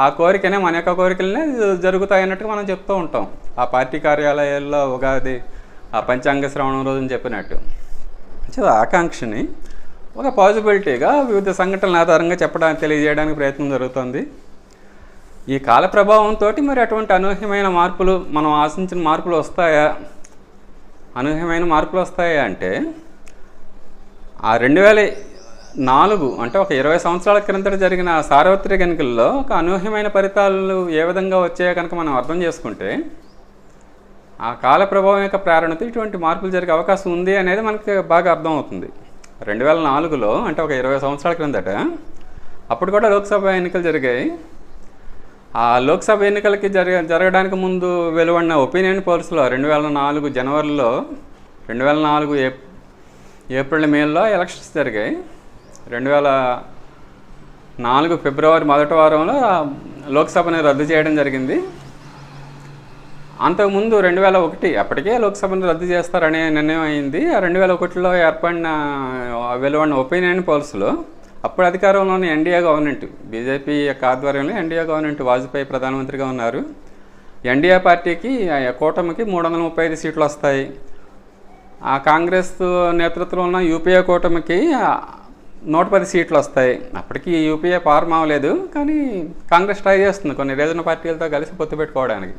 ఆ కోరికనే మన యొక్క కోరికలనే జరుగుతాయి అన్నట్టుగా మనం చెప్తూ ఉంటాం. ఆ పార్టీ కార్యాలయాల్లో ఉగాది, ఆ పంచాంగ శ్రవణం రోజుని చెప్పినట్టు. సో ఆకాంక్షని ఒక పాజిబిలిటీగా వివిధ సంఘటనల ఆధారంగా తెలియజేయడానికి ప్రయత్నం జరుగుతుంది. ఈ కాల ప్రభావంతో మరి అటువంటి అనూహ్యమైన మార్పులు, మనం ఆశించిన మార్పులు వస్తాయా, అనూహ్యమైన మార్పులు వస్తాయా అంటే ఆ 2004 అంటే ఒక 20 సంవత్సరాల క్రిందట జరిగిన సార్వత్రిక ఎన్నికల్లో ఒక అనూహ్యమైన ఫలితాలు ఏ విధంగా వచ్చాయో కనుక మనం అర్థం చేసుకుంటే ఆ కాల ప్రభావం యొక్క ప్రేరణతో ఇటువంటి మార్పులు జరిగే అవకాశం ఉంది అనేది మనకి బాగా అర్థమవుతుంది. 2004లో అంటే ఒక 20 సంవత్సరాల క్రిందట అప్పుడు కూడా లోక్సభ ఎన్నికలు జరిగాయి. ఆ లోక్సభ ఎన్నికలకి జరగడానికి ముందు వెలువడిన ఒపీనియన్ పోల్స్లో 2004 జనవరిలో, 2004 ఏప్రిల్ మేలో ఎలక్షన్స్ జరిగాయి. 2004 ఫిబ్రవరి మొదటి వారంలో లోక్సభని రద్దు చేయడం జరిగింది. అంతకుముందు 2001 అప్పటికే లోక్సభను రద్దు చేస్తారనే నిర్ణయం అయింది. 2001లో వెలువడిన ఒపీనియన్ పోల్స్లో అప్పుడు అధికారంలోని ఎన్డీఏ గవర్నమెంట్, బీజేపీ యొక్క ఆధ్వర్యంలో ఎన్డీఏ గవర్నమెంట్, వాజ్పేయి ప్రధానమంత్రిగా ఉన్నారు. ఎన్డీఏ పార్టీకి, కూటమికి 335 సీట్లు వస్తాయి. ఆ కాంగ్రెస్ నేతృత్వంలో ఉన్న యూపీఏ కూటమికి 110 సీట్లు వస్తాయి. అప్పటికి యూపీఏ ఫార్మ్ అవ్వలేదు, కానీ కాంగ్రెస్ ట్రై చేస్తుంది కొన్ని రీజనల్ పార్టీలతో కలిసి పొత్తు పెట్టుకోవడానికి.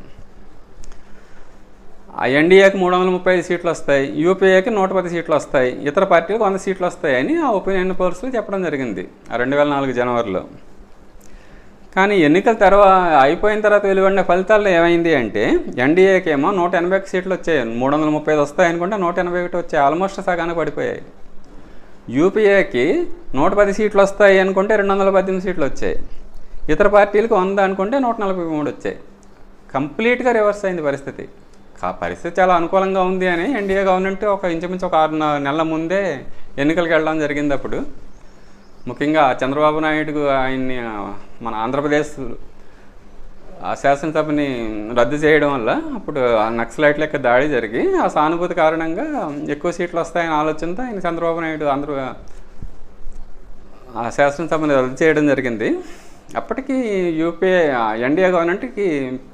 ఆ ఎన్డీఏకి 335 సీట్లు వస్తాయి, యూపీఏకి 110 సీట్లు వస్తాయి, ఇతర పార్టీలకు 100 సీట్లు వస్తాయని ఆ ఒపీనియన్ పోల్స్లో చెప్పడం జరిగింది 2004 జనవరిలో. కానీ ఎన్నికల అయిపోయిన తర్వాత వెలువడిన ఫలితాల్లో ఏమైంది అంటే ఎన్డీఏకి ఏమో 181 సీట్లు వచ్చాయి, 335 వస్తాయి అనుకుంటే 181 వచ్చాయి, ఆల్మోస్ట్ సగానికి పడిపోయాయి. యూపీఏకి 110 సీట్లు వస్తాయి అనుకుంటే 218 సీట్లు వచ్చాయి, ఇతర పార్టీలకు 100 అనుకుంటే 143 వచ్చాయి. కంప్లీట్గా రివర్స్ అయింది పరిస్థితి. పరిస్థితి చాలా అనుకూలంగా ఉంది అని ఎన్డీఏ గవర్నమెంట్ ఇంచుమించు ఒక 6 నెలల ముందే ఎన్నికలకు వెళ్ళడం జరిగింది. అప్పుడు ముఖ్యంగా చంద్రబాబు నాయుడు ఆయన్ని మన ఆంధ్రప్రదేశ్ శాసనసభని రద్దు చేయడం వల్ల అప్పుడు నక్సలైట్ల యొక్క దాడి జరిగి ఆ సానుభూతి కారణంగా ఎక్కువ సీట్లు వస్తాయని ఆలోచనతో ఆయన చంద్రబాబు నాయుడు ఆ శాసనసభని రద్దు చేయడం జరిగింది. అప్పటికి ఎన్డీఏ గవర్నమెంట్కి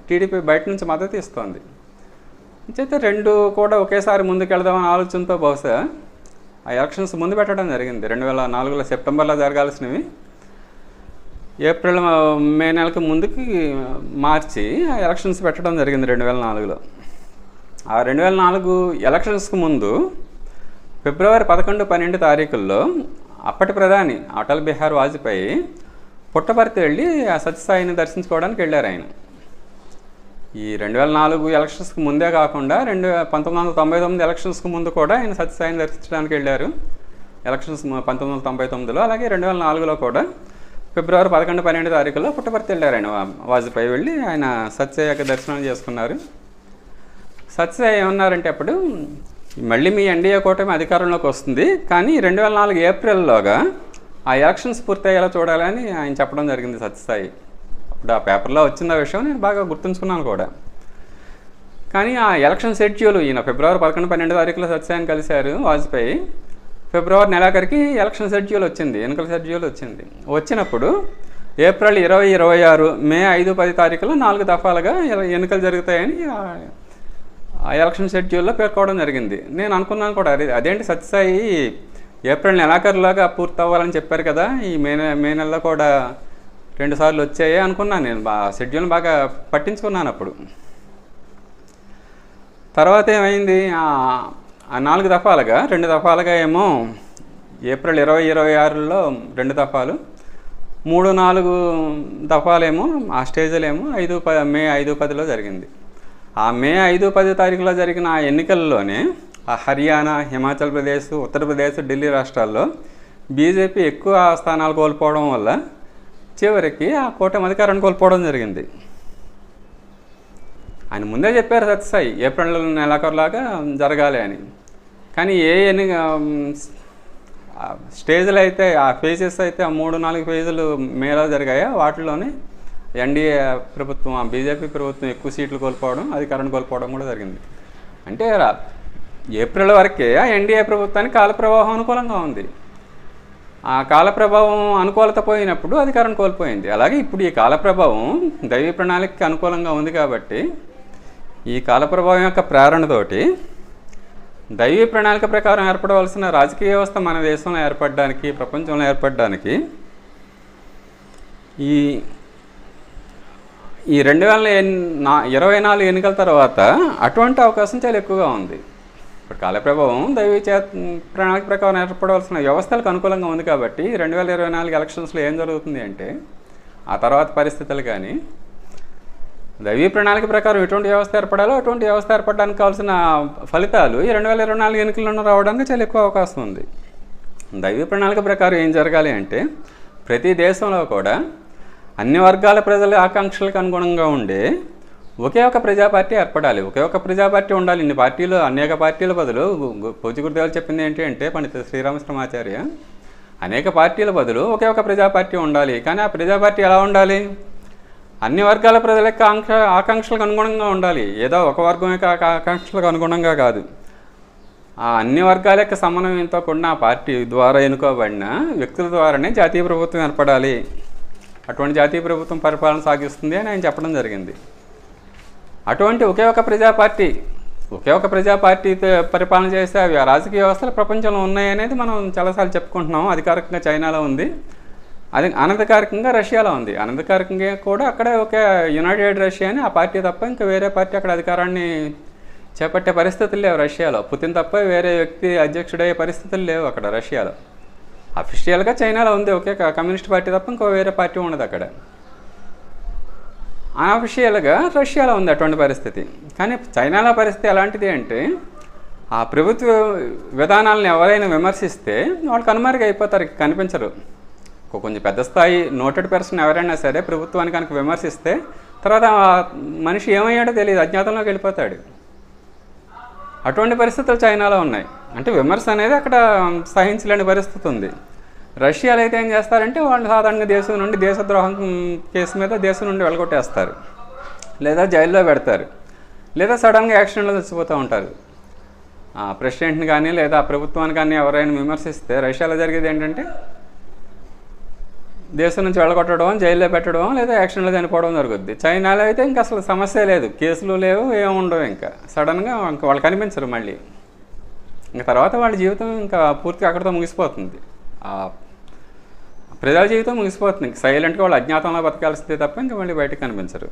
టీడీపీ బయట నుంచి మద్దతు ఇస్తోంది. అయితే రెండు కూడా ఒకేసారి ముందుకెళ్దామని ఆలోచనతో బహుశా ఆ ఎలక్షన్స్ ముందు పెట్టడం జరిగింది. 2004లో సెప్టెంబర్లో జరగాల్సినవి ఏప్రిల్ మే నెలకి ముందుకి మార్చి ఆ ఎలక్షన్స్ పెట్టడం జరిగింది 2004లో. ఆ 2004 ఎలక్షన్స్కి ముందు ఫిబ్రవరి 11, 12 తారీఖుల్లో అప్పటి ప్రధాని అటల్ బిహారీ వాజ్పేయి పుట్టపర్తి వెళ్ళి ఆ సత్యసాయిని దర్శించుకోవడానికి వెళ్ళారు ఆయన. ఈ 2004 ఎలక్షన్స్కి ముందే కాకుండా 1999 ఎలక్షన్స్కి ముందు కూడా ఆయన సత్యసాయిని దర్శించడానికి వెళ్ళారు. ఎలక్షన్స్ 1999లో, అలాగే 2004లో కూడా ఫిబ్రవరి 11, 12 తారీఖుల్లో పుట్టపర్తి వెళ్ళారు ఆయన వాజ్పేయి. వెళ్ళి ఆయన సత్యసాయి యొక్క దర్శనం చేసుకున్నారు. సత్యసాయి ఏమన్నారంటే అప్పుడు, మళ్ళీ మీ ఎన్డీఏ కూటమి అధికారంలోకి వస్తుంది, కానీ 2004 ఏప్రిల్లోగా ఆ ఎలక్షన్స్ పూర్తయ్యేలా చూడాలని ఆయన చెప్పడం జరిగింది సత్యసాయి. అప్పుడు ఆ పేపర్లో వచ్చిన విషయం నేను బాగా గుర్తుంచుకున్నాను కూడా. కానీ ఆ ఎలక్షన్ షెడ్యూల్ ఈయన ఫిబ్రవరి 11, 12 తారీఖులో సత్యసాయిని కలిశారు వాజ్పేయి. ఫిబ్రవరి నెలాఖరికి ఎలక్షన్ షెడ్యూల్ వచ్చింది, ఎన్నికల షెడ్యూల్ వచ్చింది. వచ్చినప్పుడు ఏప్రిల్ 20, 26, మే 5, 10 తారీఖులో 4 దఫాలుగా ఎన్నికలు జరుగుతాయని ఆ ఎలక్షన్ షెడ్యూల్లో పేర్కోవడం జరిగింది. నేను అనుకున్నాను కూడా, అదేంటి సత్యసాయి ఏప్రిల్ నెలాఖరులాగా పూర్తి అవ్వాలని చెప్పారు కదా, ఈ మే నెలలో కూడా 2 సార్లు వచ్చాయి అనుకున్నాను. నేను షెడ్యూల్ని బాగా పట్టించుకున్నాను అప్పుడు. తర్వాత ఏమైంది, ఆ 4 దఫాలుగా 2 దఫాలుగా ఏమో ఏప్రిల్ 20, 26లో 2 దఫాలు, 3, 4 దఫాలేమో ఆ స్టేజ్లేమో మే 5, 10లో జరిగింది. ఆ మే 5, 10 తారీఖులో జరిగిన ఆ ఎన్నికల్లోనే ఆ హర్యానా, హిమాచల్ ప్రదేశ్, ఉత్తరప్రదేశ్, ఢిల్లీ రాష్ట్రాల్లో బీజేపీ ఎక్కువ స్థానాలు కోల్పోవడం వల్ల చివరికి ఆ కూటమి అధికారాన్ని కోల్పోవడం జరిగింది. ఆయన ముందే చెప్పారు సత్యసాయి ఏప్రిల్ నెలాఖరులాగా జరగాలి అని. కానీ స్టేజ్లు అయితే, ఆ ఫేజెస్ అయితే, ఆ 3, 4 ఫేజులు మేలో జరిగాయో వాటిలోనే ఎన్డీఏ ప్రభుత్వం, ఆ బీజేపీ ప్రభుత్వం ఎక్కువ సీట్లు కోల్పోవడం, అధికారాన్ని కోల్పోవడం కూడా జరిగింది. అంటే ఏప్రిల్ వరకే ఆ ఎన్డీఏ ప్రభుత్వానికి కాలప్రవాహం అనుకూలంగా ఉంది. ఆ కాలప్రభావం అనుకూలత పోయినప్పుడు అధికారం కోల్పోయింది. అలాగే ఇప్పుడు ఈ కాలప్రభావం దైవీ ప్రణాళికకి అనుకూలంగా ఉంది కాబట్టి ఈ కాలప్రభావం యొక్క ప్రేరణతోటి దైవీ ప్రణాళిక ప్రకారం ఏర్పడవలసిన రాజకీయ వ్యవస్థ మన దేశంలో ఏర్పడడానికి, ప్రపంచంలో ఏర్పడడానికి ఈ 2024 ఎన్నికల తర్వాత అటువంటి అవకాశం చాలా ఎక్కువగా ఉంది. ఇప్పుడు కాలప్రభావం దైవీ ప్రణాళిక ప్రకారం ఏర్పడవలసిన వ్యవస్థలకు అనుకూలంగా ఉంది కాబట్టి 2024 ఎలక్షన్స్లో ఏం జరుగుతుంది అంటే, ఆ తర్వాత పరిస్థితులు కానీ దైవీ ప్రణాళిక ప్రకారం ఎటువంటి వ్యవస్థ ఏర్పడాలో అటువంటి వ్యవస్థ ఏర్పడడానికి కావాల్సిన ఫలితాలు ఈ 2024 ఎన్నికల్లో రావడానికి చాలా ఎక్కువ అవకాశం ఉంది. దైవీ ప్రణాళిక ప్రకారం ఏం జరగాలి అంటే, ప్రతి దేశంలో కూడా అన్ని వర్గాల ప్రజల ఆకాంక్షలకు అనుగుణంగా ఉండే ఒకే ఒక ప్రజా పార్టీ ఏర్పడాలి. ఒకే ఒక ప్రజా పార్టీ ఉండాలి. ఇన్ని పార్టీలు, అనేక పార్టీల బదులు పూజ్య గురుదేవులు చెప్పింది ఏంటి అంటే, పండిత శ్రీరామకృష్ణమాచార్య, అనేక పార్టీల బదులు ఒకే ఒక ప్రజా పార్టీ ఉండాలి. కానీ ఆ ప్రజా పార్టీ ఎలా ఉండాలి? అన్ని వర్గాల ప్రజల యొక్క ఆకాంక్షలకు అనుగుణంగా ఉండాలి. ఏదో ఒక వర్గం యొక్క ఆకాంక్షలకు అనుగుణంగా కాదు. ఆ అన్ని వర్గాల యొక్క సమన్వయంతో కూడిన ఆ పార్టీ ద్వారా ఎన్నుకోబడిన వ్యక్తుల ద్వారానే జాతీయ ప్రభుత్వం ఏర్పడాలి. అటువంటి జాతీయ ప్రభుత్వం పరిపాలన సాగిస్తుంది అని ఆయన చెప్పడం జరిగింది. అటువంటి ఒకే ఒక ప్రజాపార్టీ పరిపాలన చేస్తే అవి రాజకీయ వ్యవస్థలు ప్రపంచంలో ఉన్నాయనేది మనం చాలాసార్లు చెప్పుకుంటున్నాం. అధికారికంగా చైనాలో ఉంది, అది అనధికారికంగా రష్యాలో ఉంది. అనధికారికంగా కూడా అక్కడే ఒకే యునైటెడ్ రష్యా అని ఆ పార్టీ తప్ప ఇంకా వేరే పార్టీ అక్కడ అధికారాన్ని చేపట్టే పరిస్థితులు లేవు రష్యాలో. పుతిన్ తప్ప వేరే వ్యక్తి అధ్యక్షుడయ్యే పరిస్థితులు లేవు అక్కడ రష్యాలో. అఫీషియల్గా చైనాలో ఉంది ఒకే కమ్యూనిస్ట్ పార్టీ తప్ప ఇంకో వేరే పార్టీ ఉండదు అక్కడ. అన్అఫీషియల్గా రష్యాలో ఉంది అటువంటి పరిస్థితి. కానీ చైనాలో పరిస్థితి ఎలాంటిది అంటే, ఆ ప్రభుత్వ విధానాలను ఎవరైనా విమర్శిస్తే వాళ్ళు కనుమరుగు అయిపోతారు, కనిపించరు. కొంచెం పెద్ద స్థాయి నోటెడ్ పర్సన్ ఎవరైనా సరే ప్రభుత్వాన్ని కనుక విమర్శిస్తే తర్వాత మనిషి ఏమయ్యాడో తెలియదు, అజ్ఞాతంలోకి వెళ్ళిపోతాడు. అటువంటి పరిస్థితులు చైనాలో ఉన్నాయి. అంటే విమర్శ అనేది అక్కడ సహించలేని పరిస్థితి ఉంది. రష్యాలో అయితే ఏం చేస్తారంటే, వాళ్ళు సాధారణంగా దేశం నుండి దేశద్రోహం కేసు మీద దేశం నుండి వెళ్ళగొట్టేస్తారు, లేదా జైల్లో పెడతారు, లేదా సడన్గా యాక్షన్లో చచ్చిపోతూ ఉంటారు. ప్రెసిడెంట్ని కానీ లేదా ప్రభుత్వాన్ని కానీ ఎవరైనా విమర్శిస్తే రష్యాలో జరిగేది ఏంటంటే, దేశం నుంచి వెళ్ళగొట్టడం, జైల్లో పెట్టడం, లేదా యాక్సిడెంట్లో చనిపోవడం జరుగుద్ది. చైనాలో అయితే ఇంకా అసలు సమస్య లేదు, కేసులు లేవు, ఏముండవు. ఇంకా సడన్గా ఇంకా వాళ్ళు కనిపించరు మళ్ళీ. ఇంకా తర్వాత వాళ్ళ జీవితం ఇంకా పూర్తిగా అక్కడితో ముగిసిపోతుంది. ప్రజల జీవితం ముగిసిపోతుంది. ఇంక సైలెంట్గా వాళ్ళు అజ్ఞాతంలో బతకాల్సిందే తప్ప ఇంకా మళ్ళీ బయటకు కనిపించరు.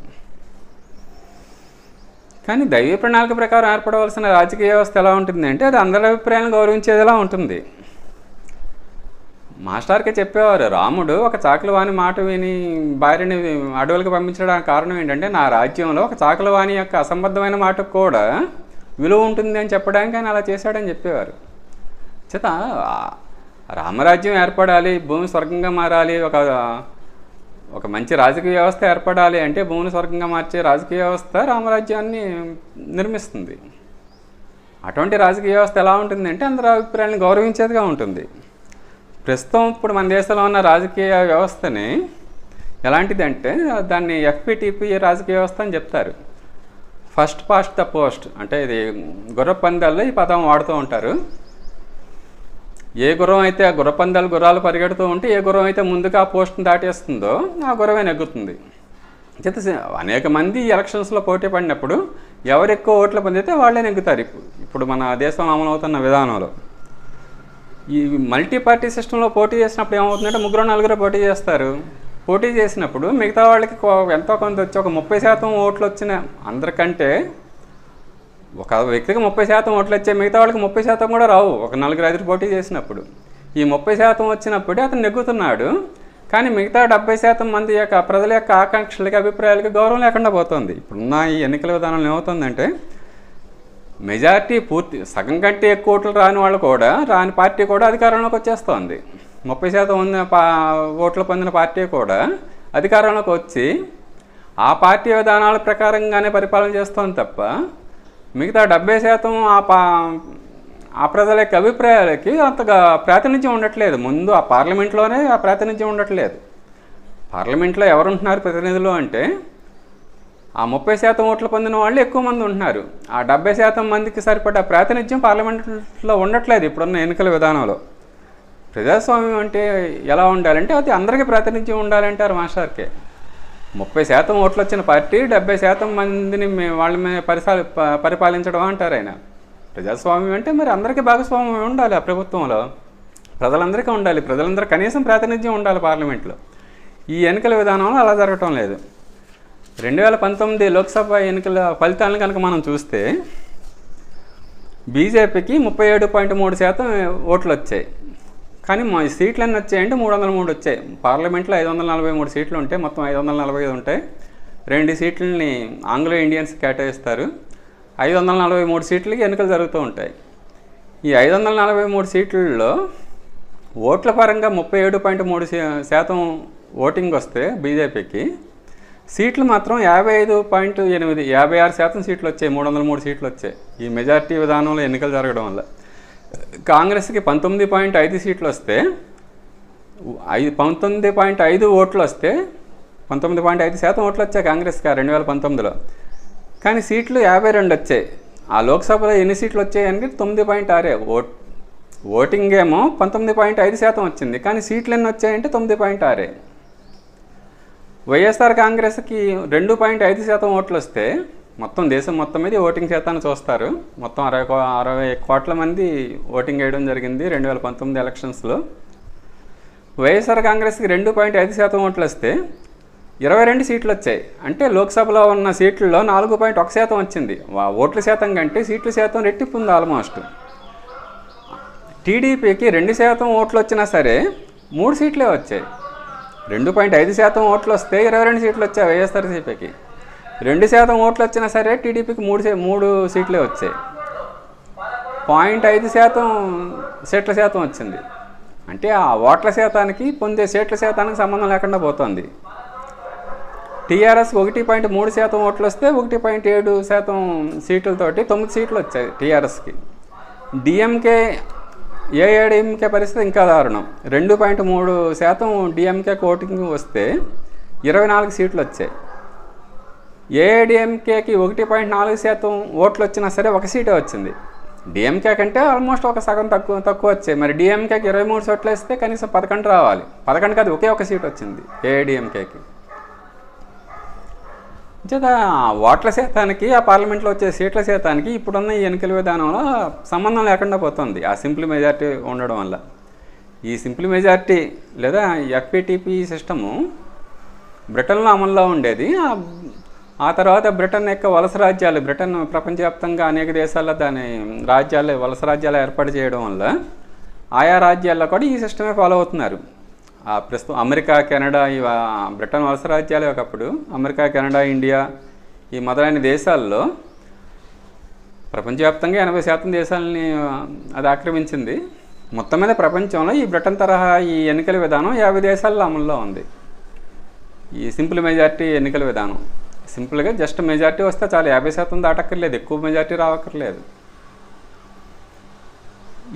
కానీ దైవ ప్రణాళిక ప్రకారం ఏర్పడవలసిన రాజకీయ వ్యవస్థ ఎలా ఉంటుంది అంటే అది అందరి అభిప్రాయాలను గౌరవించేదిలా ఉంటుంది. మాస్టర్కే చెప్పేవారు, రాముడు ఒక చాకలివాణి మాట విని భార్యని అడవులకు పంపించడానికి కారణం ఏంటంటే నా రాజ్యంలో ఒక చాకలివాణి యొక్క అసంబద్ధమైన మాటకు కూడా విలువ ఉంటుంది అని చెప్పడానికి ఆయన అలా చేశాడని చెప్పేవారు. చేత రామరాజ్యం ఏర్పడాలి, భూమి స్వర్గంగా మారాలి, ఒక మంచి రాజకీయ వ్యవస్థ ఏర్పడాలి అంటే భూమిని స్వర్గంగా మార్చే రాజకీయ వ్యవస్థ రామరాజ్యాన్ని నిర్మిస్తుంది. అటువంటి రాజకీయ వ్యవస్థ ఎలా ఉంటుందంటే అందరి అభిప్రాయాలను గౌరవించేదిగా ఉంటుంది. ప్రస్తుతం ఇప్పుడు మన దేశంలో ఉన్న రాజకీయ వ్యవస్థని ఎలాంటిదంటే దాన్ని FPTP రాజకీయ వ్యవస్థ అని చెప్తారు. ఫస్ట్ పాస్ట్ ద పోస్ట్ అంటే ఇది గుర్రపు పందాల్లో ఈ పదం వాడుతూ ఉంటారు. ఏ గుర్రం అయితే ఆ గుర్రాలు పరిగెడుతూ ఉంటే ఏ గుర్రం అయితే ముందుగా ఆ పోస్ట్ని దాటేస్తుందో ఆ గుర్రమే నెగ్గుతుంది. అనేక మంది ఎలక్షన్స్లో పోటీ పడినప్పుడు ఎవరు ఎక్కువ ఓట్లు పొందితే వాళ్ళే నెగ్గుతారు. ఇప్పుడు మన దేశంలో అమలవుతున్న విధానంలో ఈ మల్టీ పార్టీ సిస్టంలో పోటీ చేసినప్పుడు ఏమవుతుందంటే 3-4 పోటీ చేస్తారు. పోటీ చేసినప్పుడు మిగతా వాళ్ళకి ఎంతో కొంత వచ్చి ఒక 30% ఓట్లు వచ్చిన అందరికంటే ఒక వ్యక్తికి 30% ఓట్లు వచ్చే మిగతా వాళ్ళకి 30% కూడా రావు. ఒక 4-5 పోటీ చేసినప్పుడు ఈ 30% వచ్చినప్పుడే అతను నెగ్గుతున్నాడు. కానీ మిగతా 70% మంది యొక్క ప్రజల యొక్క ఆకాంక్షలకి అభిప్రాయాలకి గౌరవం లేకుండా పోతుంది. ఇప్పుడున్న ఈ ఎన్నికల విధానంలో ఏమవుతుందంటే మెజారిటీ పూర్తి సగం కంటే ఎక్కువ ఓట్లు రాని వాళ్ళు కూడా రాని పార్టీ కూడా అధికారంలోకి వచ్చేస్తోంది. 30% ఓట్లు పొందిన పార్టీ కూడా అధికారంలోకి వచ్చి ఆ పార్టీ విధానాల ప్రకారంగానే పరిపాలన చేస్తోంది తప్ప మిగతా 70% ఆ ప్రజల యొక్క అభిప్రాయాలకి అంతగా ప్రాతినిధ్యం ఉండట్లేదు. ముందు ఆ పార్లమెంట్లోనే ఆ ప్రాతినిధ్యం ఉండట్లేదు. పార్లమెంట్లో ఎవరుంటున్నారు ప్రతినిధులు అంటే ఆ 30% ఓట్లు పొందిన వాళ్ళు ఎక్కువ మంది ఉంటున్నారు. ఆ 70% మందికి సరిపడా ప్రాతినిధ్యం పార్లమెంట్లో ఉండట్లేదు ఇప్పుడున్న ఎన్నికల విధానంలో. ప్రజాస్వామ్యం అంటే ఎలా ఉండాలంటే అది అందరికీ ప్రాతినిధ్యం ఉండాలంటారు మాస్టర్కే. 30% ఓట్లు వచ్చిన పార్టీ 70% మందిని వాళ్ళ మీద పరిపాలించడం అంటారు ఆయన. ప్రజాస్వామ్యం అంటే మరి అందరికీ భాగస్వామ్యం ఉండాలి ఆ ప్రభుత్వంలో, ప్రజలందరికీ ఉండాలి, ప్రజలందరూ కనీసం ప్రాతినిధ్యం ఉండాలి పార్లమెంట్లో. ఈ ఎన్నికల విధానంలో అలా జరగటం లేదు. 2019 లోక్సభ ఎన్నికల ఫలితాలను కనుక మనం చూస్తే బీజేపీకి 37.3% ఓట్లు వచ్చాయి. కానీ మా సీట్లు అన్నీ వచ్చాయంటే 303 వచ్చాయి. పార్లమెంట్లో 543 సీట్లు ఉంటాయి, మొత్తం 545 ఉంటాయి. 2 సీట్లని ఆంగ్లో ఇండియన్స్ కేటాయిస్తారు. 543 సీట్లకి ఎన్నికలు జరుగుతూ ఉంటాయి. ఈ 543 సీట్లలో ఓట్ల పరంగా 37.3% ఓటింగ్ వస్తే బీజేపీకి సీట్లు మాత్రం 55.8 56% సీట్లు వచ్చాయి. 303 సీట్లు వచ్చాయి ఈ మెజారిటీ విధానంలో ఎన్నికలు జరగడం వల్ల. కాంగ్రెస్కి 19.5 సీట్లు వస్తే 19.5 ఓట్లు వస్తే 19.5% ఓట్లు వచ్చాయి కాంగ్రెస్కి 2019లో. కానీ సీట్లు 52 వచ్చాయి. ఆ లోక్సభలో ఎన్ని సీట్లు వచ్చాయంటే 9.6. ఓటింగ్ ఏమో 19.5% వచ్చింది, కానీ సీట్లు ఎన్ని వచ్చాయంటే 9.6. వైఎస్ఆర్ కాంగ్రెస్కి 2.5% ఓట్లు వస్తే మొత్తం దేశం మొత్తం మీద ఓటింగ్ శాతాన్ని చూస్తారు. మొత్తం 60 కోట్ల మంది ఓటింగ్ వేయడం జరిగింది 2019 ఎలక్షన్స్లో. వైఎస్ఆర్ కాంగ్రెస్కి 2.5% ఓట్లు వస్తే 22 సీట్లు వచ్చాయి. అంటే లోక్సభలో ఉన్న సీట్లలో 4.1% వచ్చింది. ఓట్ల శాతం కంటే సీట్ల శాతం రెట్టింపు ఉంది ఆల్మోస్ట్. టీడీపీకి 2% ఓట్లు వచ్చినా సరే 3 సీట్లే వచ్చాయి. 2.5% ఓట్లు వస్తే 22 సీట్లు వచ్చాయి వైఎస్ఆర్సీపీకి. 2% ఓట్లు వచ్చినా సరే టీడీపీకి 3 సీట్లే వచ్చాయి. 0.5% సీట్ల శాతం వచ్చింది. అంటే ఆ ఓట్ల శాతానికి పొందే సీట్ల శాతానికి సంబంధం లేకుండా పోతుంది. టీఆర్ఎస్కి 1.3% ఓట్లు వస్తే 1.7% సీట్లతోటి 9 సీట్లు వచ్చాయి టీఆర్ఎస్కి. డిఎంకే ఏఐడిఎంకే పరిస్థితి ఇంకా దారుణం. 2.3% డిఎంకేకి ఓటింగ్ వస్తే 24 సీట్లు వచ్చాయి. ఏఐడిఎంకేకి 1.4% ఓట్లు వచ్చినా సరే 1 సీటే వచ్చింది. డిఎంకే కంటే ఆల్మోస్ట్ ఒక సగం తక్కువ వచ్చాయి. మరి డిఎంకేకి 23 సీట్లు వేస్తే కనీసం 11 రావాలి. 11 కాదు, ఒకే ఒక సీట్ వచ్చింది ఏఐడిఎంకేకి. చేత ఓట్ల శాతానికి, ఆ పార్లమెంట్లో వచ్చే సీట్ల శాతానికి ఇప్పుడున్న ఈ ఎన్నికల విధానంలో సంబంధం లేకుండా పోతుంది ఆ సింపుల్ మెజార్టీ ఉండడం వల్ల. ఈ సింపుల్ మెజార్టీ లేదా ఎఫ్పిటిపి సిస్టము బ్రిటన్లో అమల్లో ఉండేది. ఆ తర్వాత బ్రిటన్ యొక్క వలస రాజ్యాలు, బ్రిటన్ ప్రపంచవ్యాప్తంగా అనేక దేశాల్లో దాని వలస రాజ్యాలు ఏర్పాటు చేయడం వల్ల ఆయా రాజ్యాల్లో కూడా ఈ సిస్టమే ఫాలో అవుతున్నారు. ప్రస్తుతం అమెరికా, కెనడా, బ్రిటన్ వలస రాజ్యాలే ఒకప్పుడు. అమెరికా, కెనడా, ఇండియా ఈ మొదలైన దేశాల్లో ప్రపంచవ్యాప్తంగా 80% దేశాలని అది ఆక్రమించింది. మొత్తం మీద ప్రపంచంలో ఈ బ్రిటన్ తరహా ఈ ఎన్నికల విధానం 50 దేశాల్లో అమల్లో ఉంది. ఈ సింపుల్ మెజార్టీ ఎన్నికల విధానం సింపుల్గా జస్ట్ మెజార్టీ వస్తే చాలు, 50% దాటక్కర్లేదు, ఎక్కువ మెజార్టీ రావక్కర్లేదు.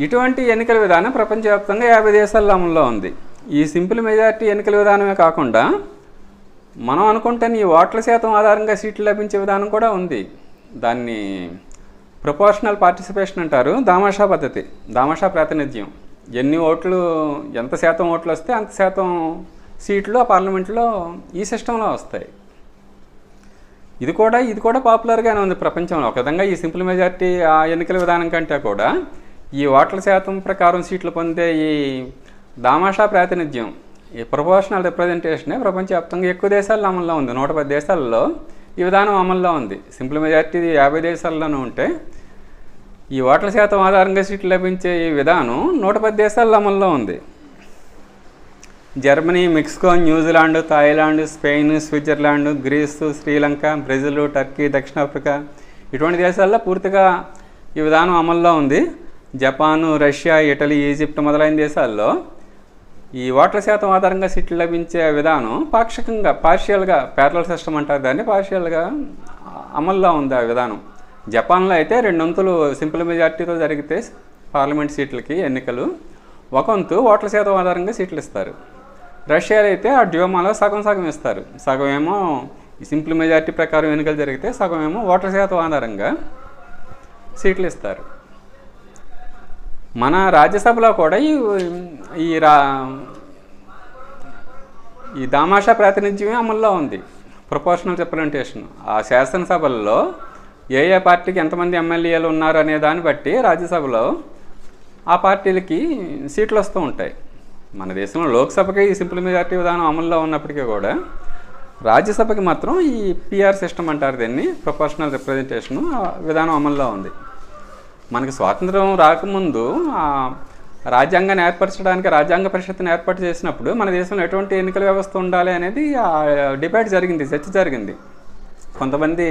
ఇటువంటి ఎన్నికల విధానం ప్రపంచవ్యాప్తంగా 50 దేశాల్లో అమల్లో ఉంది. ఈ సింపుల్ మెజార్టీ ఎన్నికల విధానమే కాకుండా మనం అనుకుంటే ఈ ఓట్ల శాతం ఆధారంగా సీట్లు లభించే విధానం కూడా ఉంది. దాన్ని ప్రపోర్షనల్ పార్టిసిపేషన్ అంటారు. దామాషా పద్ధతి, దామాషా ప్రాతినిధ్యం. ఎంత శాతం ఓట్లు వస్తే అంత శాతం సీట్లు ఆ పార్లమెంట్లో ఈ సిస్టంలో వస్తాయి. ఇది కూడా పాపులర్గానే ఉంది ప్రపంచంలో. ఒక విధంగా ఈ సింపుల్ మెజార్టీ ఆ ఎన్నికల విధానం కంటే కూడా ఈ ఓట్ల శాతం ప్రకారం సీట్లు పొందే ఈ దామాషా ప్రాతినిధ్యం, ఈ ప్రపోర్షనల్ రిప్రజెంటేషనే ప్రపంచవ్యాప్తంగా ఎక్కువ దేశాల్లో అమల్లో ఉంది. 110 దేశాల్లో ఈ విధానం అమల్లో ఉంది. సింపుల్ మెజార్టీ 50 దేశాల్లోనూ ఉంటే ఈ ఓట్ల శాతం ఆధారంగా సీట్లు లభించే ఈ విధానం 110 దేశాల్లో అమల్లో ఉంది. Germany, Mexico, New Zealand, Thailand, Spain, Switzerland, Greece, Sri Lanka, Brazil, Turkey, దక్షిణాఫ్రికా ఇటువంటి దేశాల్లో పూర్తిగా ఈ విధానం అమల్లో ఉంది. జపాను, రష్యా, ఇటలీ, ఈజిప్ట్ మొదలైన దేశాల్లో ఈ ఓట్ల శాతం ఆధారంగా సీట్లు లభించే విధానం పార్షియల్గా ప్యారలల్ సిస్టమ్ అంటారు దాన్ని, పార్షియల్గా అమల్లో ఉంది ఆ విధానం. జపాన్లో అయితే 2 వంతులు సింపుల్ మెజార్టీతో జరిగితే పార్లమెంట్ సీట్లకి ఎన్నికలు, 1 వంతు ఓట్ల శాతం ఆధారంగా సీట్లు ఇస్తారు. రష్యాలో అయితే ఆ డ్యూమాలో సగం ఇస్తారు. సగం ఏమో ఈ సింపుల్ మెజార్టీ ప్రకారం ఎన్నికలు జరిగితే, సగం ఏమో ఓట్ల శాతం ఆధారంగా సీట్లు ఇస్తారు. మన రాజ్యసభలో కూడా ఈ దామాషా ప్రాతినిధ్యమే అమల్లో ఉంది, ప్రపోర్షనల్ రిప్రజెంటేషన్. ఆ శాసనసభల్లో ఏ పార్టీకి ఎంతమంది ఎమ్మెల్యేలు ఉన్నారు అనే దాన్ని బట్టి రాజ్యసభలో ఆ పార్టీలకి సీట్లు వస్తూ ఉంటాయి. మన దేశంలో లోక్సభకి ఈ సింపుల్ మెజార్టీ విధానం అమల్లో ఉన్నప్పటికీ కూడా రాజ్యసభకి మాత్రం ఈ పిఆర్ సిస్టమ్ అంటారు దీన్ని, ప్రపోర్షనల్ రిప్రజెంటేషన్ విధానం అమల్లో ఉంది. మనకి స్వాతంత్రం రాకముందు రాజ్యాంగాన్ని ఏర్పరచడానికి రాజ్యాంగ పరిషత్తుని ఏర్పాటు చేసినప్పుడు మన దేశంలో ఎటువంటి ఎన్నికల వ్యవస్థ ఉండాలి అనేది డిబేట్ జరిగింది, చర్చ జరిగింది. కొంతమంది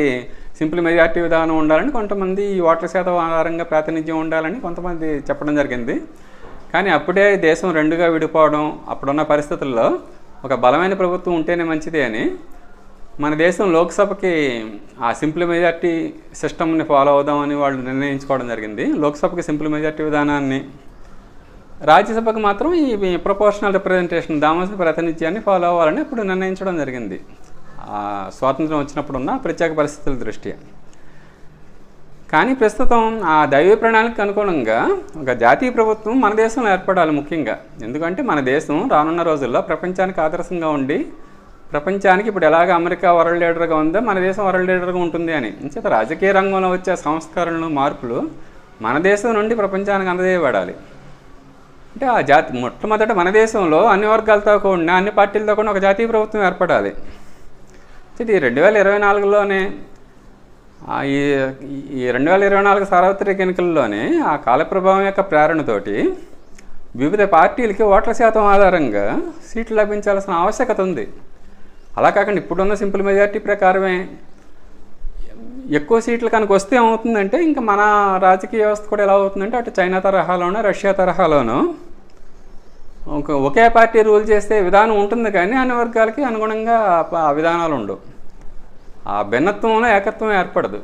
సింపుల్ మెజార్టీ విధానం ఉండాలని, కొంతమంది ఈ ఓట్ల శాతం ఆధారంగా ప్రాతినిధ్యం ఉండాలని కొంతమంది చెప్పడం జరిగింది. కానీ అప్పుడే దేశం 2గా విడిపోవడం, అప్పుడున్న పరిస్థితుల్లో ఒక బలమైన ప్రభుత్వం ఉంటేనే మంచిది అని మన దేశం లోక్సభకి ఆ సింపుల్ మెజార్టీ సిస్టమ్ని ఫాలో అవుదామని వాళ్ళు నిర్ణయించుకోవడం జరిగింది. లోక్సభకి సింపుల్ మెజార్టీ విధానాన్ని, రాజ్యసభకు మాత్రం ఈ ప్రపోర్షనల్ రిప్రజెంటేషన్ దామాషా ప్రాతినిధ్యాన్ని ఫాలో అవ్వాలని అప్పుడు నిర్ణయించడం జరిగింది. స్వాతంత్రం వచ్చినప్పుడు ఉన్న ప్రత్యేక పరిస్థితుల దృష్ట్యా. కానీ ప్రస్తుతం ఆ దైవ ప్రణాళికకు అనుగుణంగా ఒక జాతీయ ప్రభుత్వం మన దేశంలో ఏర్పడాలి ముఖ్యంగా. ఎందుకంటే మన దేశం రానున్న రోజుల్లో ప్రపంచానికి ఆదర్శంగా ఉండి, ప్రపంచానికి ఇప్పుడు ఎలాగ అమెరికా వరల్డ్ లీడర్గా ఉందో మన దేశం వరల్డ్ లీడర్గా ఉంటుంది అని. ఇంచేత రాజకీయ రంగంలో వచ్చే సంస్కరణలు, మార్పులు మన దేశం నుండి ప్రపంచానికి అందజేయబడాలి. అంటే ఆ మొట్టమొదట మన దేశంలో అన్ని వర్గాలతో కూడిన, అన్ని పార్టీలతో కూడా ఒక జాతీయ ప్రభుత్వం ఏర్పడాలి. ఇది 2024లోనే ఈ 2024 సార్వత్రిక ఎన్నికల్లోనే ఆ కాలప్రభావం యొక్క ప్రేరణతోటి వివిధ పార్టీలకి ఓట్ల శాతం ఆధారంగా సీట్లు లభించాల్సిన ఆవశ్యకత ఉంది. అలా కాకుండా ఇప్పుడున్న సింపుల్ మెజార్టీ ప్రకారమే ఎక్కువ సీట్లు కనుక వస్తే ఏమవుతుందంటే ఇంకా మన రాజకీయ వ్యవస్థ కూడా ఎలా అవుతుందంటే అటు చైనా తరహాలోనో, రష్యా తరహాలోనో ఒకే పార్టీ రూల్ చేసే విధానం ఉంటుంది, కానీ అన్ని వర్గాలకి అనుగుణంగా ఆ విధానాలు ఉండవు. ఆ భిన్నత్వంలో ఏకత్వం ఏర్పడదు.